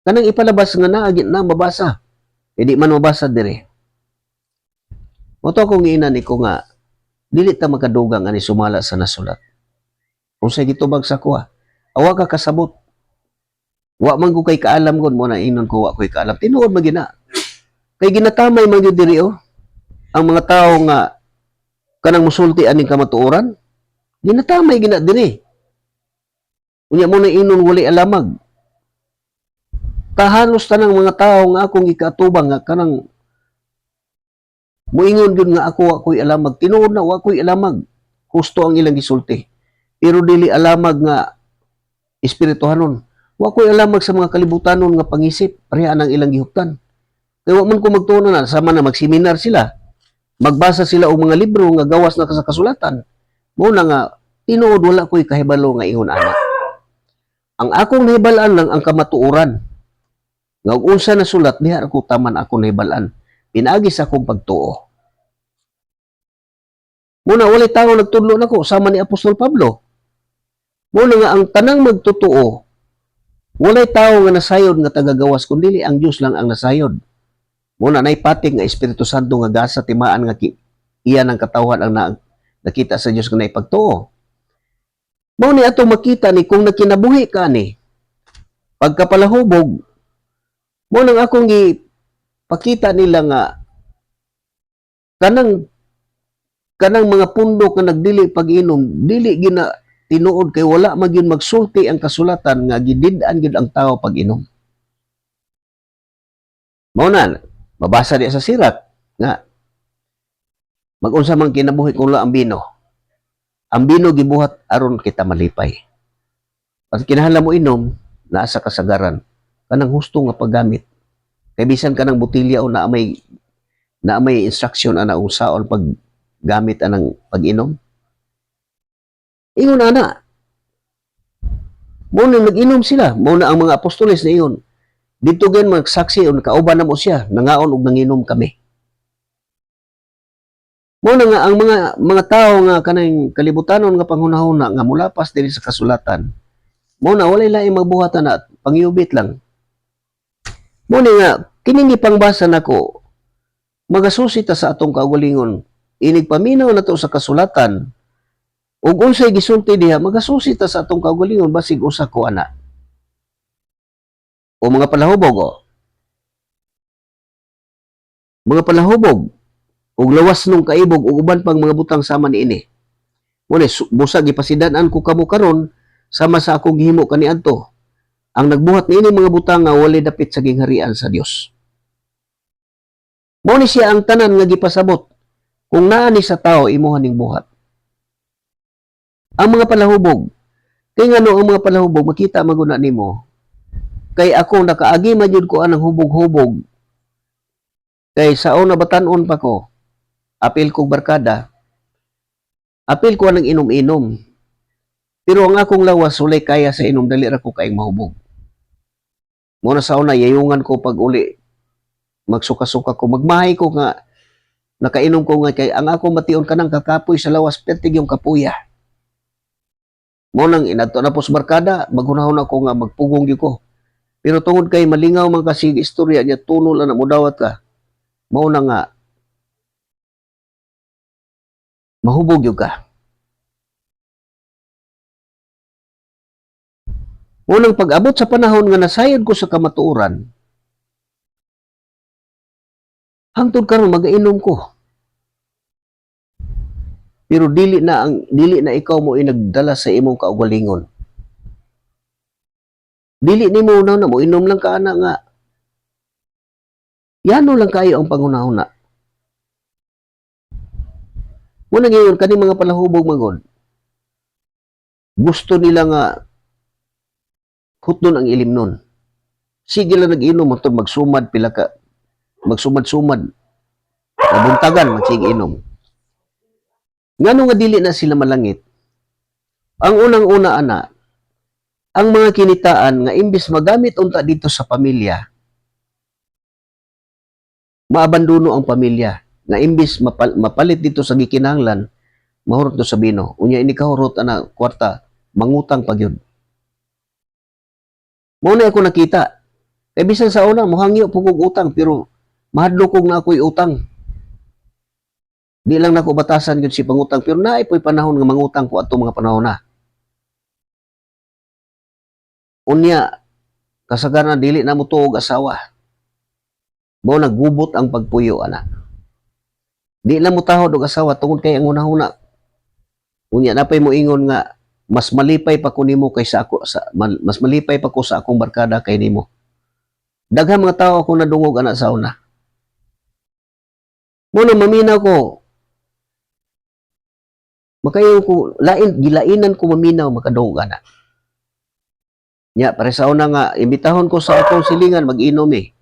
Kanang ipalabas nga naagit na mabasa. Hindi man mabasa dire. Moto akong giinan ko nga dili ta makadugang ani sumala sa nasulat. Unsay gitubag sa kuha? Awa ka kasabot. Wa man ko kay kaalam gon mo na inon ko wa koy kaalam. Tinuod man gina. Kay ginatamay man gyud diri oh. Ang mga tao nga kanang musulti aning kamatuoran, ginatamay gina diri. Unya mo na inon wali alamag. Kahalos tanang mga tao nga akong gikatubang nga kanang muingon gyud nga ako wa koy alamag. Tinuod na wa koy alamag. husto ang ilang gisulti. Pero dili alamag nga espirituhanon. Wa ko'y alamag sa mga kalibutanon nga pangisip, pareha ang ilang gihuptan. Kaya wa man ko magtuon na, sama na magseminar sila, magbasa sila og mga libro nga gawas na sa kasulatan. Muna nga, tinuod wala ko'y kahibalo nga ingon ana. Ang akong nahibalaan lang ang kamatuoran. Nga unsa na sulat, diha ako taman ako nahibalaan. Pinaagi sa akong pagtuo. Muna, walay tao nagtudlo nako sama ni Apostol Pablo. Muna nga, ang tanang magtutuo, walay tao nga nasayod nga tagagawas, kundi ang Diyos lang ang nasayod. Muna, naipating nga Espiritu Santo nga gasa, timaan nga iyan ang katawhan ang nakita sa Diyos nga naipagtuo. Mao ni ato makita ni kung nakinabuhi ka ni pagkapalahubog mo nang akong pakita nila nga kanang mga pundok nga nagdili pag-inom dili gina tinuod kay wala magyud magsulti ang kasulatan nga gidid-an gyud ang tao pag-inom. Mao na mabasa di sa sirat nga mag-unsa man kinabuhi kung wala ang bino. Ang bino gibuhat aron kita malipay. At kinahanglan mo inom, naa sa kasagaran. Kanang husto nga paggamit. Kay bisan kanang botilya o na may instruction ana usaon paggamit anang pag-inom. Ingon ana. Mo nang nag-inom sila, mo na ang mga apostoles na iyon. Dito gan magsaksi o nakauban na mo siya, nangaon og nanginom kami. Mo na nga ang mga tao nga kanang kalibutanon nga panghunahuna nga mulapas diri sa kasulatan. Mo na walay laing magbuhatan na pangyubit lang. Mo ni nga kining ipangbasa nako magasusi ta sa atong kaugalingon. Inig paminaw na to sa kasulatan. Ug unsay gisulti diha magasusi ta sa atong kaugalingon basig usa ko ana. O mga palahubog o. Mga palahubog ug lawas nung kaibog ug uban pang mga butang sama niini. Muna busag ipasidan-an ko kamo karon sama sa akong gihimo kaniadto. Ang nagbuhat niini mga butang nga walay dapit sa gingharian sa Dios. Mo ni siya ang tanan nga gipasabot kung naa ni sa tao imuha ning buhat. Ang mga palahubog kay ngano ang mga palahubog makita maguna nimo kay ako nakaagi man jud ko anang hubog-hubog kay saon na batan-on pa ko apil kong barkada, apil ko ng inom-inom. Pero ang akong lawas, sulay kaya sa inom, dali ra ko kaing mahubog. Muna sa una, yayungan ko pag uli, magsuka-suka ko, magmahay ko nga, nakainom ko nga, kay ang akong mation ka ng kakapoy sa lawas, pertig yung kapuya. Munang inato na po sa barkada, maghunahon ako nga, magpugong yun ko. Pero tungod kay malingaw man kasi istorya niya, tunol na mudawat ka. Mauna nga, mahubog yung ka. Unang pag-abot sa panahon nga nasayod ko sa kamatuoran, hangtod karon mag-inom ko. Pero dili na ikaw mo inagdala sa imong kaugalingon. Dili nimo na mo inom lang ka ana nga. Yano lang kayo ang pangunahuna. Muna ngayon, kani mga palahubog magod, gusto nila nga hutdon ang ilim nun. Sige lang nag-inom, matod magsumad, pila ka, magsumad-sumad, mabuntagan, magsig inom. Ngano nga dili na sila malangit? Ang unang-una ana, ang mga kinitaan nga imbis magamit unta dito sa pamilya, maabandono ang pamilya. Na imbis mapalit dito sa gikinahanglan, mahurot do sa bino. Unya ini kahurot ana kwarta, mangutang pa gyud. Mao na ako nakita. Kay bisan sa una mohangyo po kog utang pero mahadlo kog na ako'y utang. Di lang nako batasan gyud si pangutang pero naay po'y panahon nga mangutang ko ato mga panahon na. Unya kasagaran dili na mo tuog asawa. Mao naggubot ang pagpuyo ana. Di na mo tahod og asawa tungod kay ang una-una. Unya napay mo ingon nga mas malipay pa ko nimo kaysa ako mas malipay pa ko sa akong barkada kay nimo. Daghang mga tao ako nadungog ana sa una. Muna maminaw ko Makayo ko gilainan ko maminaw makadungog ana. Nya pare sa una nga imbitahon ko sa akong silingan mag-inom eh.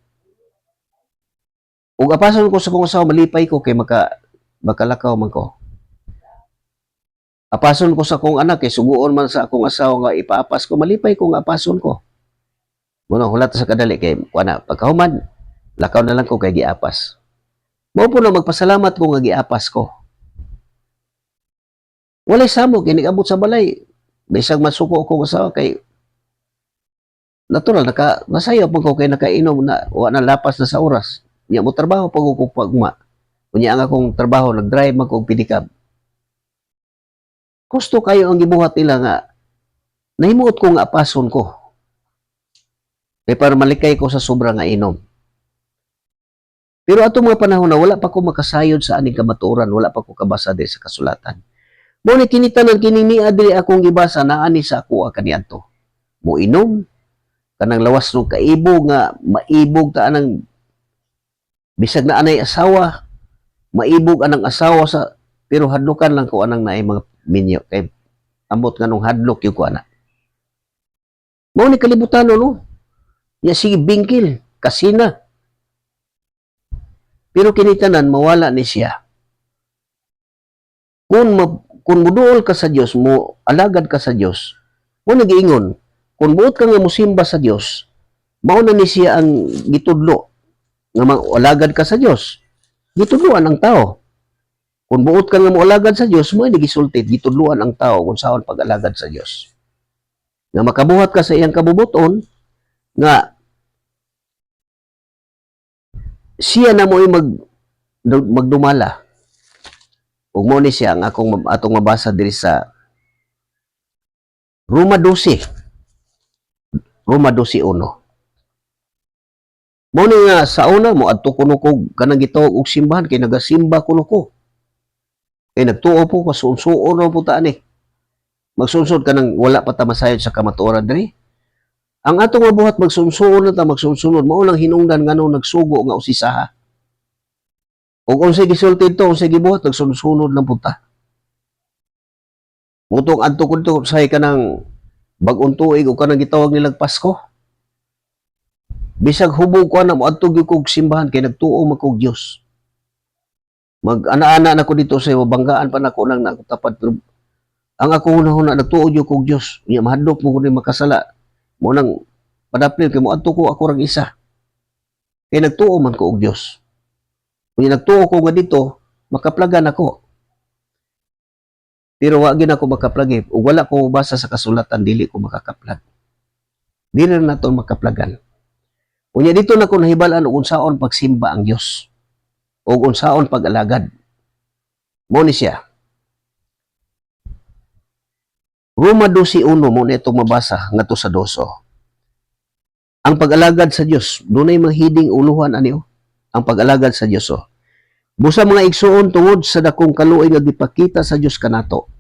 Ug apason ko sa akong asawa malipay ko kay makalakaw man ko. Apason ko sa akong anak kay suguon man sa akong asawa nga ipaapas ko malipay ko nga apason ko. Muna hulat sa kadali kay kuana pagkahuman lakaw na lang ko kay giapas. Mao po na magpasalamat ko nga giapas ko. Walay samok ginig-abot sa balay. Bisag masuko ko asawa kay natural nasayaw pag ko kay nakainom na wa na lapas na sa oras. Nya mo trabaho pag ko pagma. Unya ang akong trabaho nag-drive man ko pedicab. Gusto kayo ang gibuhat nila nga nahimuot ko nga apason ko. Kaya para malikay ko sa sobra nga inom. Pero ato mga panahon na wala pa ko makasayod sa aning kamatuoran, wala pa ko kabasa diri sa kasulatan. Mo ni kinitanan kining niya diri akong gibasa na ani sa ako kaniadto. Mo inom kanang lawas ng kaibog nga maibog ta anang bisag na anay asawa, maibog anang asawa sa pero hadlukan lang ko anang naay mga minyo kay ambot nganong hadlok yung ko ana. Mo ni kalibutan no. Ya sige bingkil, kasina. Pero kinitanan mawala ni siya. Kung muduol ka sa Dios, mo alagad ka sa Dios. Mo nagiingon, kung buot ka nga musimba sa Dios, mao na ni siya ang gitudlo nga alagad ka sa Dios. Gitudloan ang tao. Kung buot ka nga mo alagad sa Dios, mo ni gisultit gitudloan ang tao kung saon pag-alagad sa Dios. Nga makabuhat ka sa iyang kabubuton nga siya na mo magdumala. Ug mo ni siya ang atong mabasa diri sa Roma 12. Roma 12:1. Mo ni nga sa una mo adto kuno ko kanang gitawag og simbahan kay nagasimba kuno ko. Kay nagtuo po ko suon-suon po ta ani. Magsunsod ka nang wala pa ta masayod sa kamatuoran diri. Ang atong mabuhat magsunod na ta magsunod mao lang hinungdan nganong nagsugo nga usisaha. Ug unsay gisulti to unsay gibuhat nagsunod lang punta. Mutong adto kun to say kanang bag-ong tuig o kanang gitawag nilang Pasko. Bisag hubog ko na mo adto gyud kog simbahan kay nagtuo man kog Dios. Mag-ana-ana na ko dito sa banggaan pa nako nang nakutapat. Ang ako hunahuna nagtuo gyud kog Dios. Nya mahadlok mo kuno makasala. Mo nang padaplil kay mo adto ko ako rang isa. Kay nagtuo man ko og Dios. Kung nagtuo ko nga dito, makaplagan ako. Pero wa gyud ako makaplagi ug wala ko basa sa kasulatan dili ko makakaplag. Dili na naton makaplagan. Unya dito na ko nahibal-an og unsaon pagsimba ang Dios. Ug unsaon pag-alagad. Mo ni siya. Roma 12:1 mo na itong mabasa nga to sa 12. Ang pag-alagad sa Dios, dunay mahiding uluhan ani ang pag-alagad sa Dios. Busa mga igsuon tungod sa dakong kaluoy nga gipakita sa Dios kanato.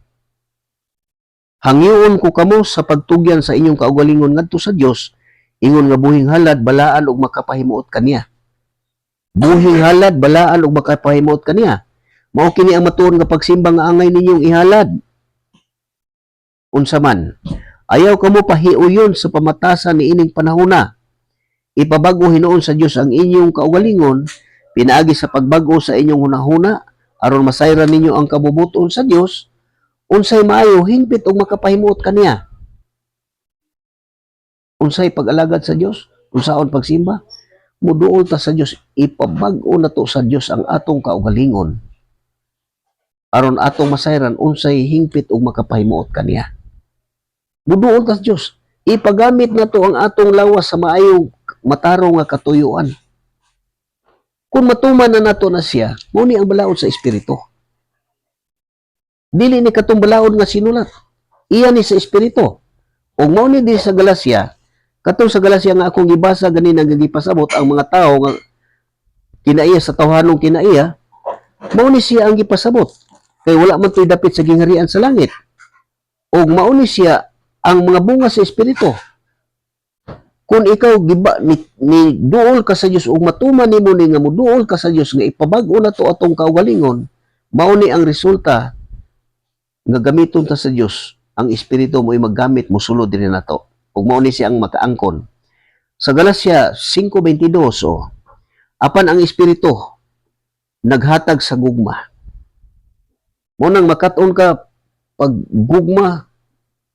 Hangyoon ko kamo sa pagtugyan sa inyong kaugalingon ngadto sa Dios, ingon nga buhing halad balaan og makapahimuot kaniya. Buhing halad balaan og makapahimuot kaniya. Mao kini ang matuon nga pagsimba nga angay ninyong ihalad. Unsa man, ayaw kamo pahiuyon sa pamatasan ni ining panahona. Ipabag-o hinuon sa Dios ang inyong kaugalingon, pinaagi sa pagbago sa inyong hunahuna aron masayran ninyo ang kabubuton sa Dios, unsay maayo hingpit og makapahimuot kaniya. Unsay pag-alagad sa Dios, unsaon pagsimba, muduol ta sa Dios, ipabag-o nato sa Dios ang atong kaugalingon aron atong masayran unsay hingpit og makapahimuot kaniya. Muduol ta sa Dios, ipagamit nato ang atong lawas sa maayong matarong nga katuyuan. Kung matuman na nato na siya, muni ang balaod sa Espiritu. Dili ni katong balaod nga sinulat. Iya ni sa Espiritu. O muni di sa Galacia, katong sa Galacia nga akong gibasa gani nagagipasabot ang mga tao nga kinaiya sa tawhanong kinaiya, muni siya ang gipasabot. Kay wala man to'y dapit sa gingharian sa langit. O muni siya ang mga bunga sa Espiritu. Kung ikaw ni duol ka sa Dios ug matuman nimo ni nga muduol ka sa Dios nga ipabag-o nato atong kaugalingon, mao ni ang resulta nga gamiton ta sa Dios, ang espiritu mo ay maggamit mo sulod din nato. Ug mao ni siyang makaangkon. Sa Galacia 5:22, apan ang espiritu naghatag sa gugma. Mo nang makat-on ka pag gugma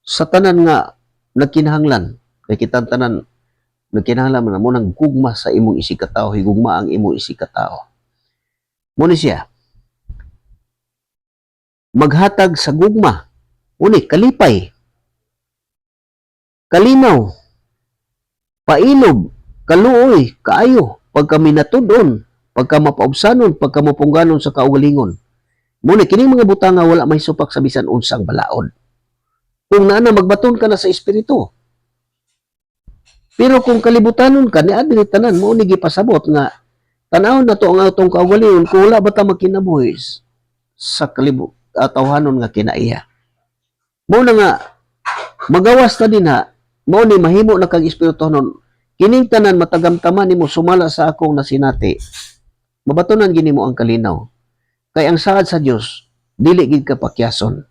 sa tanan nga nagkinahanglan. Kay kitang tanan nagkinahanglan mo nang gugma sa imong isikatawo, higugma ang imong isikatawo. Mo ni siya maghatag sa gugma. Uni kalipay, kalinaw, pailog, kaluoy, kaayo, pagka minatudon, pagka mapaubsanon, pagka mapungganon sa kaugalingon. Muna, kining mga butanga wala may supak sa bisan unsang balaod. Kung naana, magbaton ka na sa espiritu. Pero kung kalibutanon ka, niadili tanan, mo ni gipasabot nga, tanawon na to ang atong kaugalingon, kung wala ba ta magkinabuhi sa tawhanon nga kinaiya. Mo na nga, magawas na din ha, mo ni mahimo na kag espiritu nun, kining tanan matagamtaman nimo sumala sa akong nasinati. Mabatunan gini mo ang kalinaw. Kay ang saad sa Dios dili gid ka pakyason.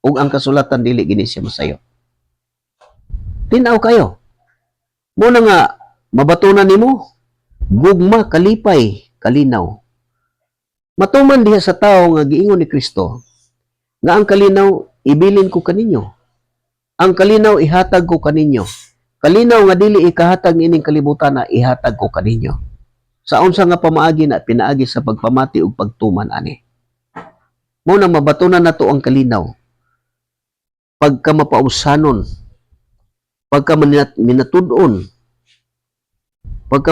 Ug ang kasulatan dili gini siya masayo. Tinaw kayo. Mo na nga mabatunan nimo gugma, kalipay, kalinaw. Matuman diha sa tao nga giingon ni Kristo nga ang kalinaw ibilin ko kaninyo. Ang kalinaw ihatag ko kaninyo. Kalinaw nga dili ikahatag ining kalibutan na ihatag ko kaninyo. Sa unsa nga pamaagi na pinaagi sa pagpamati ug pagtuman ani. Mo na mabatunan nato ang kalinaw. Pagka mapausanon, pagka minatud-on, pagka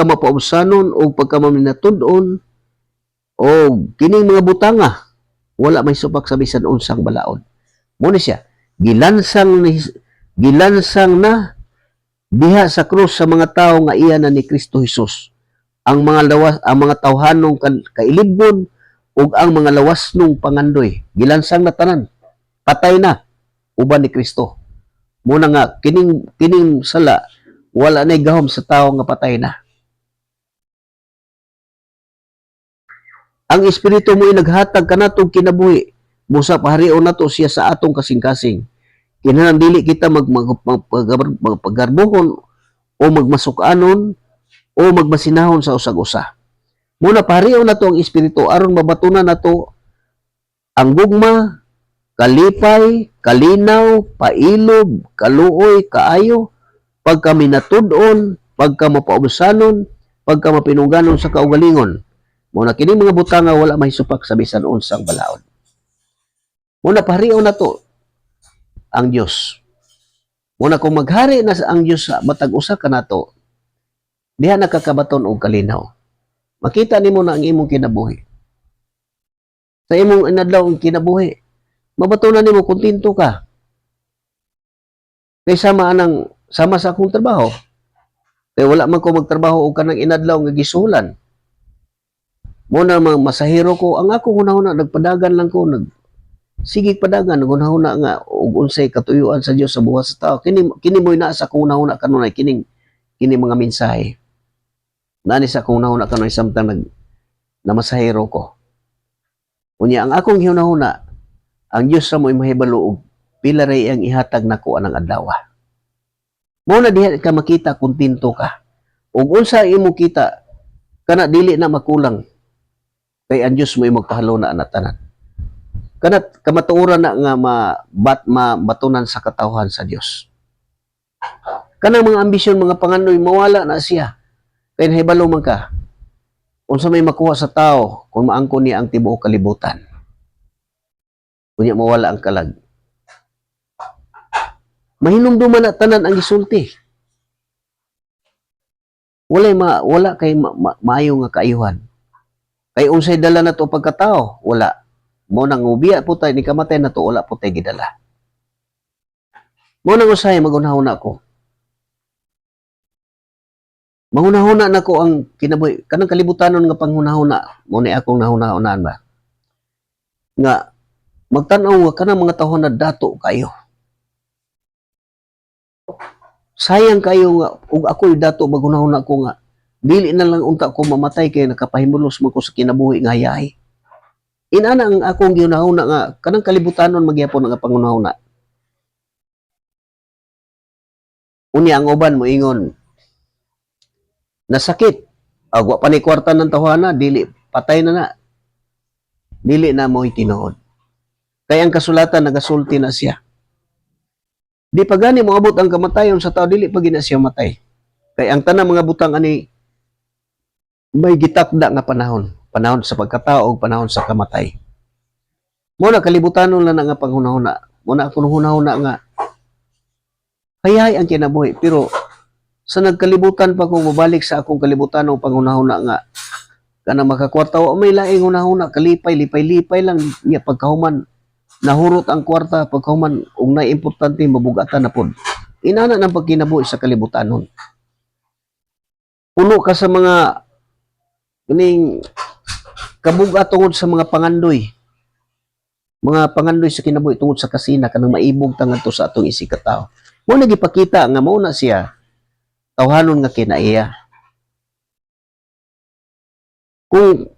mapausanon o pagka minatud-on o kining mga butanga wala may supak sa bisan unsang balaod. Mo ni siya gilansang na diha sa krus sa mga tawo nga iya na ni Kristo Jesus ang mga tawhanong kailibgon ug ang mga lawas nung pangandoy gilansang na tanan, patay na uban ni Kristo. Muna nga kining sala wala nay gahom sa tawo nga patay na. Ang espiritu mo naghatag kanatong kinabuhi, busa paharion nato siya sa atong kasing-kasing. Kinahanglan dili kita magpagarbuhon o magmasukanon o magmasinahon sa usag-usa. Muna paharion nato ang espiritu aron mabatunan nato ang gugma, kalipay, kalinaw, pailog, kaluoy, kaayo, pagka minatud-on, pagka mapaubusanon, pagka mapinungganon sa kaugalingon. Muna kining mga butanga wala may supak sa bisan unsang balaod. Muna paharion nato ang Dios. Muna kung maghari na ang Dios sa matag usa kanato, diha nakakabaton og kalinaw. Makita nimo na ang imong kinabuhi. Sa imong inadlaw ang kinabuhi, mabatunan nimo kontento ka. Kay sama sa akong trabaho. Kay wala man ko magtrabaho og kanang inadlaw nga gisulan. Muna mga masahero ko, ang ako hunahuna nagpadagan lang ko, sigig padagan, nagunahuna nga og unsay katuyuan sa Dios sa buhat sa tao. Kini mo'y naasa kung hunahuna kanunay kini mga mensahe. Nani sa kung hunahuna kanunay samtang namasahero ko. Unya ang akong hunahuna, ang Dios sa mo'y mahibalo og pila ray ang ihatag nako anang adlaw. Muna diha ka makita kontento ka. Ug unsa imo kita kana dili na makulang. Kay ang Dios mo'y magpahalo na anatanan. Kanat kamatuoran na nga mabatunan sa katawhan sa Dios. Kanang mga ambisyon, mga panganoy mawala na siya. Kay nahibalo man ka. Unsa may makuha sa tao kung maangkon niya ang tibuok kalibutan. Kunya mawala ang kalag. Mahinumduman na tanan ang gisulti. Wala kay maayo nga kaayuhan. Kay unsay dala na to pagkatao, wala. Mo nang ubiya po tayo, ni kamatay na to, wala po tayo gidala. Mo nang usahay, magunahuna ko. Mahunahuna na ko ang kinabuhi. Kanang kalibutanon nga panghunahuna, mo ni akong nahunahunaan ba? Nga, magtanaw nga kanang mga tahon na dato kayo. Sayang kayo nga, kung ako'y dato, magunahuna ko nga, dili na lang unta ko mamatay kaya nakapahimulos mo ko sa kinabuhi nga yahay. Inana ang akong ginahuna nga kanang kalibutanon magyapon nga pangunahuna. Unya ang uban mo ingon nasakit. Agwa pa ni kwarta ng tawhana, dili patay na. Dili na mo tinuod. Kaya ang kasulatan nagasulti na siya. Di pa gani mo abot ang kamatayon sa tao, dili pa gina siya matay. Kaya ang tanang mga butang ani may gitakda nga panahon. Panahon sa pagkatao o panahon sa kamatay. Muna kalibutanon lang nga panghunahuna. Muna akong hunahuna nga hayay ang kinabuhi. Pero sa nagkalibutan pa kung mabalik sa akong kalibutan o panghunahuna nga kana makakwarta o may laing hunahuna kalipay lang niya pagkahuman nahurot ang kwarta pagkahuman ug na importante mabugatan na pod. Inana nang pagkinabuhi sa kalibutanon. Puno ka sa mga kining kabugat tungod sa mga pangandoy. Mga pangandoy sa kinabuhi tungod sa kasina kanang maibog tangad to sa atong isikataw. Mo nagipakita nga mao na siya tawhanon nga kinaiya. Kung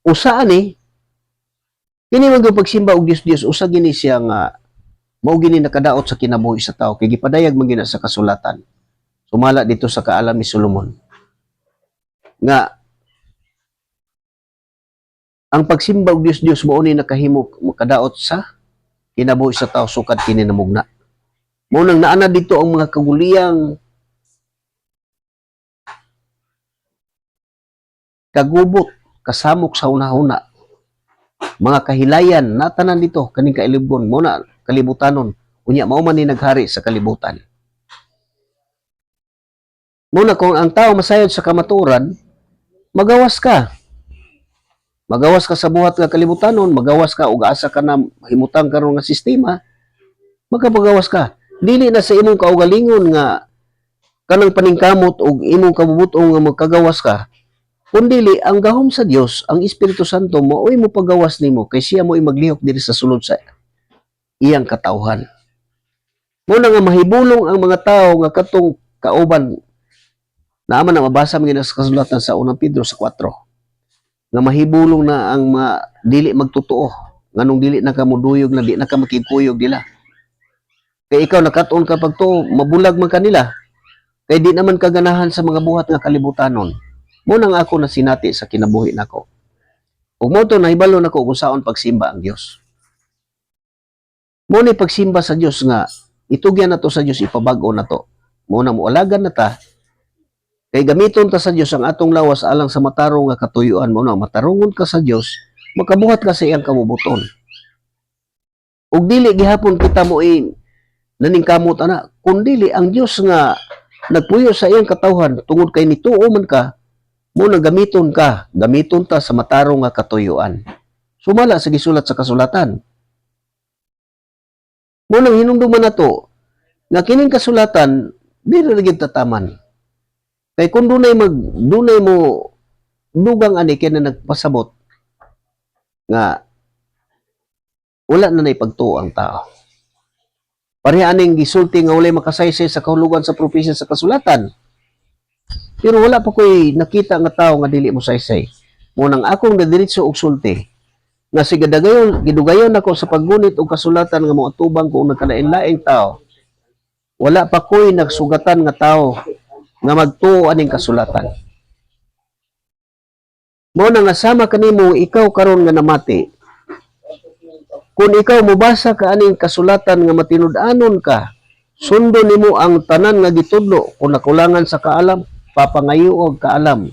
usa ani kini man gyud pagsimba og Dios usa gini siya nga mao gini nakadaot sa kinabuhi sa tao kay gipadayag man gina sa kasulatan. Sumala dito sa Kaalam ni Solomon nga ang pagsimba og Dios mao ni nakahimo makadaot sa kinabuhi sa tao sukad kini namugna. Mao nang naana dito ang mga kaguliyang kagubot, kasamok sa una-una, mga kahilayan, natanan dito, kaning kailibon, muna kalibutanon, unya mao man ni naghari sa kalibutan. Muna kung ang tao masayod sa kamaturan, magawas ka. Magawas ka sa buhat nga kalibutanon, magawas ka, ug asa ka na himutang karon nga sistema, magkapagawas ka. Dili na sa imong kaugalingon nga kanang paningkamot ug imong kabubuton nga magkagawas ka, kundili ang gahom sa Dios, ang Espiritu Santo maoy mo pagawas nimo kay siya mo'y maglihok diri sa sulod sa iyang katawhan. Muna nga mahibulong ang mga tao nga katong kauban naaman na mabasa man sa kasulatan sa 1 Pedro sa 4 nga mahibulong na ang mga dili magtotoo nganong dili na ka moduyog na di na ka makikuyog nila. Kay ikaw nakatuon ka pagtuo, mabulag man kanila. Kay di naman kaganahan sa mga buhat nga kalibutanon. Muna nga ako na sinati sa kinabuhi nako. Ug mo to nahibalo nako kung saon pagsimba ang Dios. Mo ni pagsimba sa Dios nga itugyan nato sa Dios ipabag-o nato. Mo na mualagan na ta kay gamiton ta sa Dios ang atong lawas alang sa matarong nga katuyuan. Mo na matarungon ka sa Dios, makabuhat ka sa iyang kamubuton. Ug dili gihapon kita mo naningkamot ana, kundili ang Dios nga nagpuyo sa iyang katawhan tungod kay nituo man ka. Muna gamiton ka, gamiton ta sa matarong nga katuyuan. Sumala sa gisulat sa kasulatan. Muna hinumduman nato nga kining kasulatan dili ra gyud tataman. Kay kun dunay mo dugang ani kay na nagpasabot nga wala na nay pagtuo ang tao. Pareha aning gisulti nga walay makasaysay sa kahulugan sa propesya sa kasulatan. Pero wala pa ko'y nakita nga tao nga dili mo saysay. Munang akong nadiritso og sulti nga gidugayon ako sa paggunit og kasulatan nga moatubang ko nagkalain-laing tao. Wala pa ko'y nagsugatan nga tao nga magtuo aning kasulatan. Muna nga sama kanimo ikaw karon nga namati. Kung ikaw mobasa ka aning kasulatan nga matinud-anon ka, sundo nimo ang tanan nga gitudlo kung nakulangan sa kaalam. Papangayo og kaalam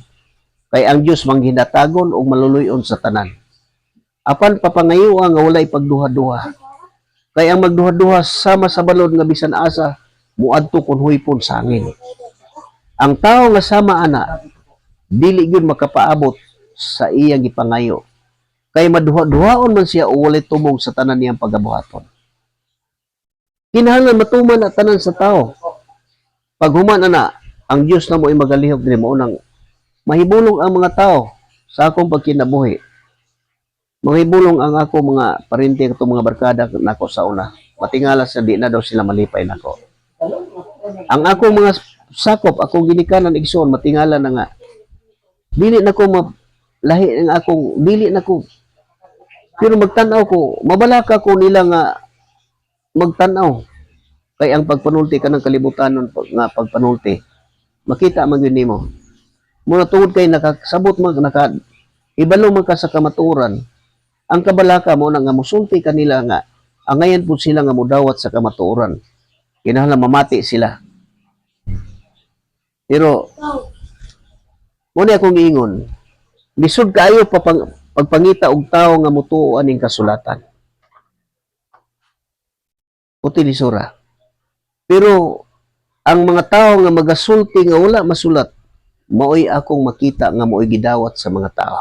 kay ang Dios manghinatagon og maluluyon sa tanan. Apan papangayo nga walay pagduha-duha. Kay ang magduha-duha sama sa balod nga bisan asa muadto kun huypon sa angin. Ang tao nga sama ana dili gyud makapaabot sa iyang gipangayo. Kay maduha-duhaon man siya o walay tumong sa tanan niyang pagabuhaton. Kinahanglan matuman ang tanan sa tao. Paghuman ana ang Diyos na mo ay magalihok din mo nang mahibulong ang mga tao sa akong pagkinabuhi. Mahibulong ang ako mga parente ko mga barkada nako sa una. Matingala sa di na daw sila malipay nako. Ang akong mga sakop, akong ginikanan igsoon, matingala na nga. Dili na ko lahi ang akong, dili na ko Pero magtanaw ko, mabalaka ko nila nga magtanaw. Kay ang pagpanulti ka ng kalibutan nga pagpanulti, makita man yun nimo. Muna tungod kay nakasabot ibalo man ka sa kamatuoran, ang kabalaka mo na nga musulti kanila nga, angayan po sila nga mudawat sa kamatuoran. Kinahanglan mamati sila. Pero, muna akong ingon, lisod kayo pagpangita og tao nga mutuo aning kasulatan. Puti lisura. Pero, ang mga tao nga magasulti nga wala masulat, maoy akong makita nga maoy gidawat sa mga tao.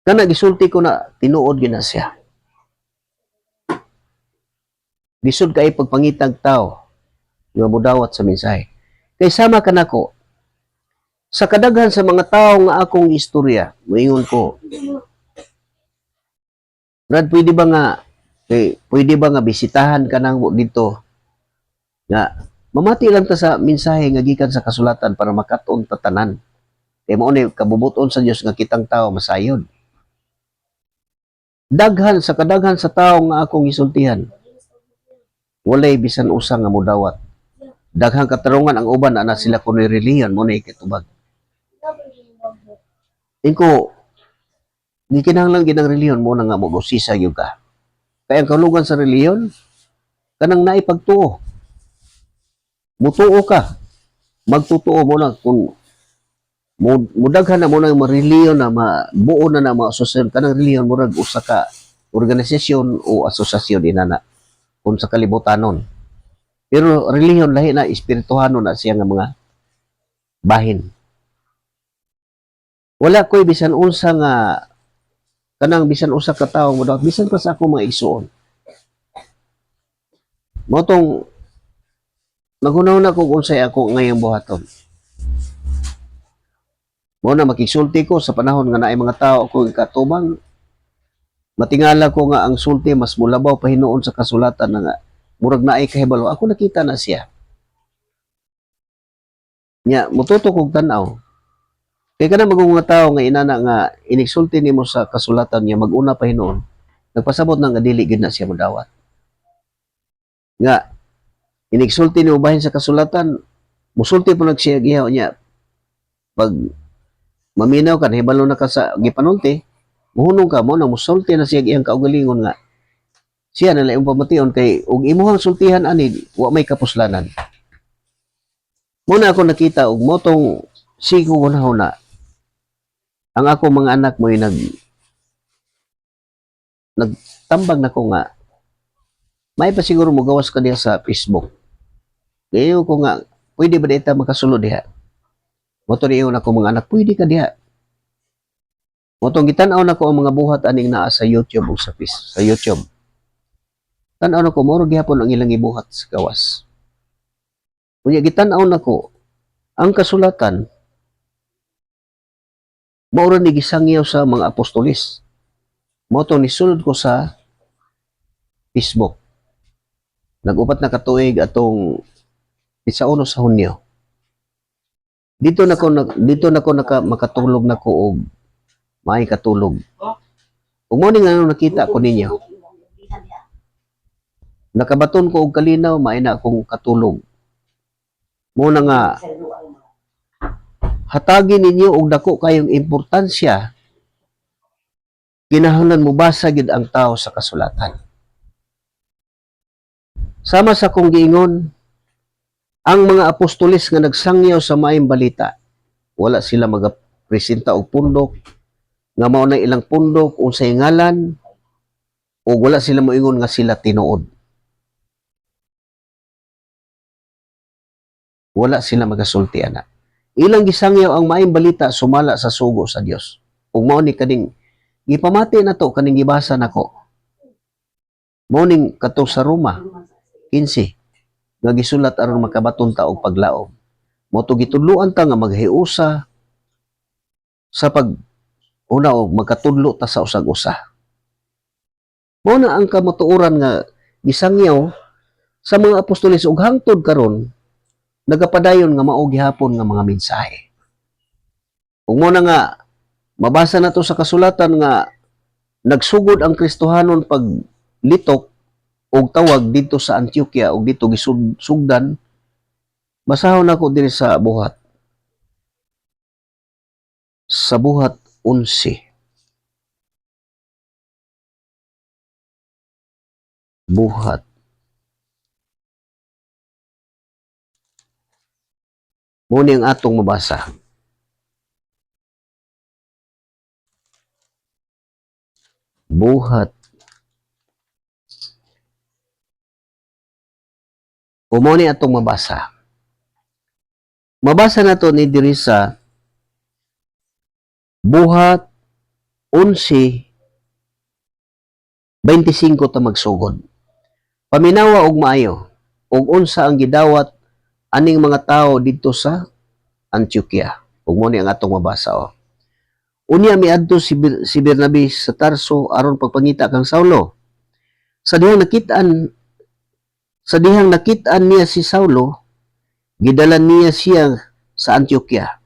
Kana gisulti ko na tinuod gina siya. Lisod kay pagpangitag tao nga mudawat sa mensahe. Kay sama ka nako sa kadaghan sa mga tao nga akong istorya, moingon ko, Brad, pwede ba nga bisitahan ka nang dito nga mamati lang ta sa mensahe nga gikan sa kasulatan para makaton tatanan. Kay mao ni kabubuton sa Dios nga kitang tao masayod. Kadaghan sa tao nga akong isultihan, walay bisan usa nga mudawat. Daghang katarungan ang uban ana sila kuno reliyon mo na ikitubag. Ingko gikinahanglan ginang reliyon mo na nga mogusisa gyud ka. Kaya ang kalugan sa reliyon kanang naipagtuo. Mutuo ka. Magtutuo mo na kung mudaghan na mo na reliyon na buo na ma-asosasyon kanang reliyon murag usa ka organisasyon o asosasyon inana kung sa kalibutanon. Pero reliyon lahi na espirituhanon na siya nga mga bahin. Wala ko'y bisan unsa nga kanang bisan usa ka tawo mo daw bisan pa sa ako mga igsuon. Motong maghunaw na ko unsay ako ngayong buhaton. Mo na makigsulti ko sa panahon nga naay mga tao ako katubang, matingala ko nga ang sulti mas mulabaw pa hinuon sa kasulatan na nga murag naay kahibalo. Ako nakita na siya. Nya mututo kog tan-aw. Kay kana magong mga tao nga inana nga inigsulti nimo sa kasulatan niya maguna pa hinuon. Nagpasabot na nga dili gid na siya modawat. Nga inigsulti nimo bahin sa kasulatan, musulti pa nagsiya gihaw niya. Pag maminaw ka, hibalo na ka sa gipanulti, muhunong ka mo na musulti na siya iyang kaugalingon nga. Siya na lang pamation kay ug imuhang sultihan ani wa may kapuslanan. Muna ako nakita og motong sigo na ang ako mga anak mo nagtambag na ko nga may pa siguro mo gawas ka diha sa Facebook. Ngayon ko nga pwede ba dito makasulod diha? Moto niyo na ko mga anak, pwede ka diha. Motong gitan-aw na ko ang mga buhat aning naa sa YouTube o sa YouTube. Tan-aw na ko moro gihapon ang ilang ibuhat sa gawas. Kunya gitan-aw na ko ang kasulatan mao ni gisangyaw sa mga apostolis. Moto ni sulod ko sa Facebook. Nag-upat na katuig atong 11 sa Hunyo. Dito na ko makatulog na ko og may katulog. Ug mo ning nakita ko ninyo. Nakabaton ko og kalinaw may na akong katulog. Mo na nga hatagi ninyo og dako kayong importansya kinahanglan mo basa gid ang tao sa kasulatan. Sama sa kong giingon, ang mga apostolis nga nagsangyaw sa maayong balita, wala sila magapresenta og pundok, nga mao na ilang pundok, unsay ngalan, o wala sila moingon nga sila tinuod. Wala sila magasulti ana. Ilang gisangyaw ang maayong balita sumala sa sugo sa Dios. Ug mao ni kaning gipamati na to kaning gibasa nako. Mao ning kato sa Roma 15 nga gisulat aron makabaton ta og paglaom. Moto gitudloan ta nga maghiusa sa una og magkatudlo ta sa usag-usa. Mao na ang kamatuoran nga gisangyaw sa mga apostoles ug hangtod karon nagapadayon nga mao gihapon nga mga mensahe. Ug mo na nga Mabasa na to sa kasulatan nga nagsugod ang Kristohanon pag litok og tawag dito sa Antioquia og dito gisugdan. Basahon ako diri sa buhat. Sa buhat 11. Buhat. Muna ang atong mabasa. Buhat. O muna atong mabasa. Mabasa na to ni diri sa Buhat 11, 25 ta magsugod. Paminawa og maayo, og unsa ang gidawat aning mga tao dito sa Antioquia. Ug mo ni ang atong mabasa o. Unya miadto si Bernabe sa Tarso aron pagpangita kang Saulo. Sa dihang nakitaan niya si Saulo, gidala niya siya sa Antioquia.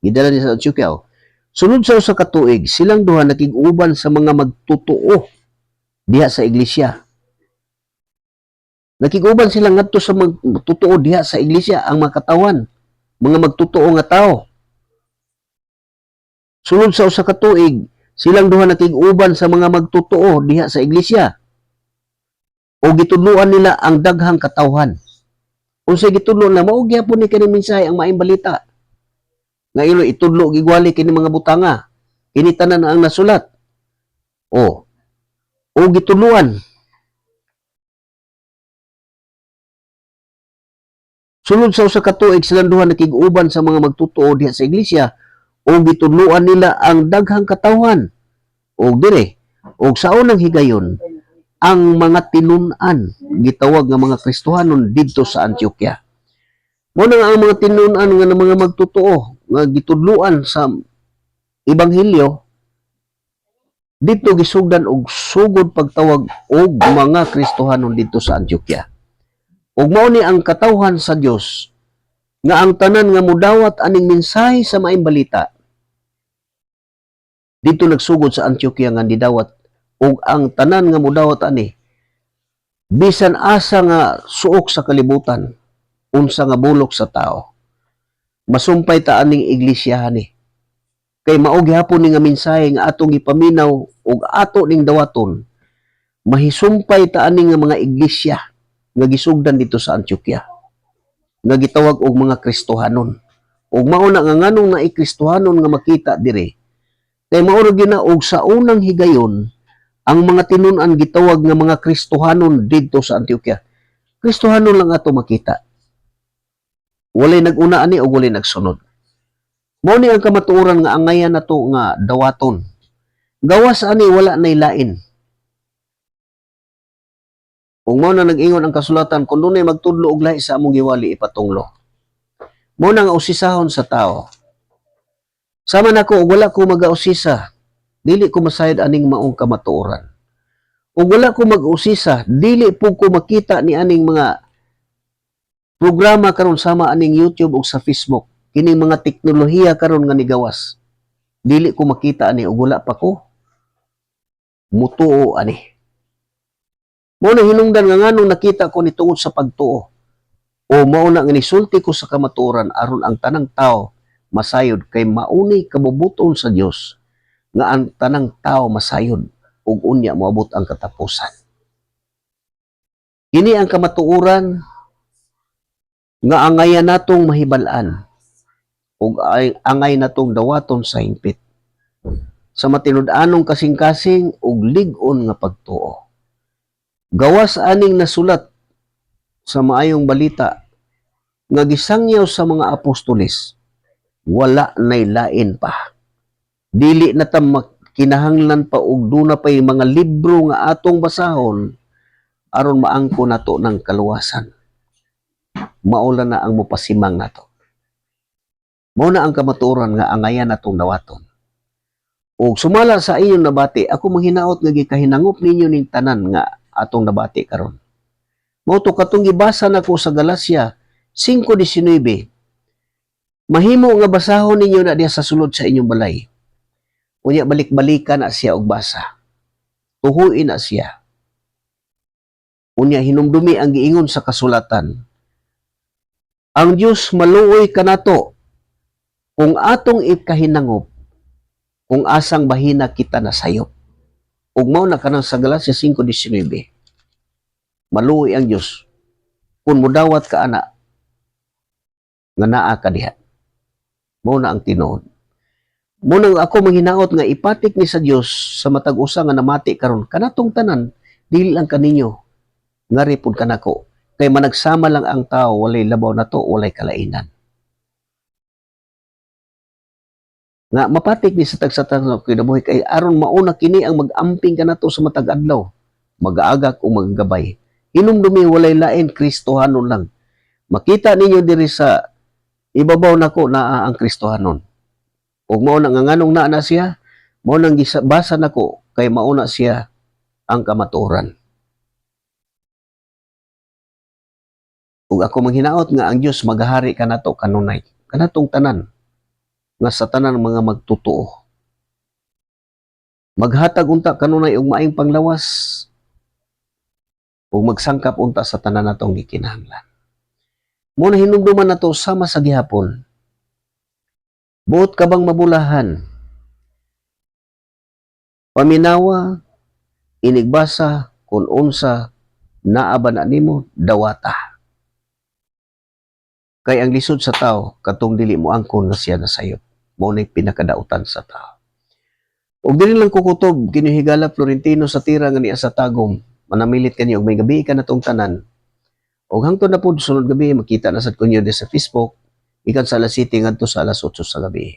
Gidala niya sa Antioquia o. Sunod sa usa ka tuig, silang duha nakig-uban sa mga magtutuo diha sa iglesia. Nakig-uban sila ngadto sa magtutuo diha sa iglesia, ang mga katawan, mga magtutuo nga tao. Sunod sa usa ka tuig, silang duha nakig-uban sa mga magtutuo diha sa iglesia. O gitudloan nila ang daghang katawhan. Unsay gitudlo na mao gyapon ni kini mensahe ang maayong balita. Nga ilo itudlo gigwali kini mga butanga. Kini tanan ang nasulat. O gitudloan. Sunod sa usa ka tuig silang duha nakig-uban sa mga magtutuo diha sa iglesia o gitudloan nila ang daghang katawhan. O dire, o sa unang higayon, ang mga tinun-an gitawag nga mga Kristohanon didto sa Antioquia. Mo na nga ang mga tinun-an nga mga magtutuo nga gitudloan sa ebanghelyo dito gisugdan og sugod pagtawag og mga Kristohanon dito sa Antioquia. Ug mao ni ang katawhan sa Dios nga ang tanan nga mudawat aning mensahe sa maayong balita dito nagsugod sa Antioquia nga nidawat ug ang tanan nga mudawat ani bisan asa nga suok sa kalibutan unsa nga bulok sa tao masumpay ta aning iglesyahan ni kay mao gihapon ni nga mensahe nga atong ipaminaw ug ato ning dawaton mahisumpay ta aning nga mga iglesia nga gisugdan dito sa Antioquia nga gitawag og mga Kristohanon ug mao na nga nganong naay Kristohanon nga makita dire kay mao ra gina og sa unang higayon ang mga tinun-an gitawag nga mga Kristohanon didto sa Antioquia. Kristohanon lang ato makita. Walay nag-una ani o walay nagsunod. Mao ni ang kamatuoran nga angayan nato nga dawaton. Gawas ani wala nay lain. Kung mao na nag-ingon ang kasulatan kun dunay magtudlo og lahi sa among giwali ipatunglo. Mao na nga usisahon sa tao. Sama nako og wala ko magausisa. Dili ko masayod aning maong kamatuoran. Ug wala ko mag-usisa, dili po ko makita ni aning mga programa karon sama aning YouTube ug sa Facebook. Kining mga teknolohiya karon nga nigawas. Dili ko makita ani ug wala pa ko mutuo ani. Mao na hinungdan nga nganong nakita ko ni tungod sa pagtuo. O mao na nga nisulti ko sa kamatuoran aron ang tanang tao masayod kay mauni kabubuton sa Dios nga ang tanang tao masayod ug unya moabot ang katapusan. Kini ang kamatuoran nga angayan natong mahibal-an ug angay natong dawaton sa hingpit sa matinud-anong kasing-kasing ug lig-on nga pagtuo. Gawas aning nasulat sa maayong balita nga gisangyaw sa mga apostoles, wala nay lain pa. Dili na ta kinahanglan pa og duna pay mga libro nga atong basahon aron maangko nato ng kaluwasan. Maula na ang mopasimang nato. Mao na ang kamatuoran nga angayan natong dawaton. Og sumala sa inyong nabati, ako manghinaot nga gikahinangop ninyo ning tanan nga atong nabati karon. Mao to katong gibasa nako sa Galacia 5:19. Mahimo nga basahon ninyo na diha sa sulod sa inyong balay. Unya balik-balikan na siya og basa. Tuhuin na siya. Unya hinumdumi ang giingon sa kasulatan. Ang Dios maluoy kanato kung atong ikahinangop kung asang bahina kita nasayop. Ug mao na kanang sa Galacia 5:19. Maluoy ang Dios kung mudawat ka ana nga naa ka diha. Mao na ang tinuod. Mo nang ako manghinaot nga ipatik ni sa Dios sa matag usa nga namati karon kanatong tanan dili lang kaninyo nga ripod kanako kay managsama lang ang tao walay labaw nato walay kalainan. Nga mapatik ni sa tagsatan kinabuhi kay aron mauna kini ang mag-amping kanato sa matag adlaw, mag-aagak o maggabay. Hinumdumi walay lain Kristohanon lang. Makita ninyo diri sa ibabaw nako naa ang Kristohanon. Ug mao na nga nganong naa na siya, mao nang basa nako kay mauna siya ang kamatuoran. Ug ako manghinaot nga ang Dios magahari kanato kanunay, kanatong tanan nga sa tanan mga magtotoo. Maghatag unta kanunay og maayong panglawas ug magsangkap unta sa tanan natong gikinahanglan. Mo na hinumduman nato sama sa gihapon. Buot ka bang mabulahan? Paminawa, inigbasa, kung unsa, naa ba na nimo, dawata. Kay ang lisod sa tao, katong dili mo angkon na siya nasayop. Mo na'y pinakadautan sa tao. Ug dili lang kukutob, kinuhigala Florentino sa tira nga niya sa tagom, manamilit kaniya, ug may gabi ka na tong tanan. Ug hangtod na po, sunod gabi, makita na sad kunyo sa Facebook, ikan sa alas 7 ngadto sa alas 8 sa gabi.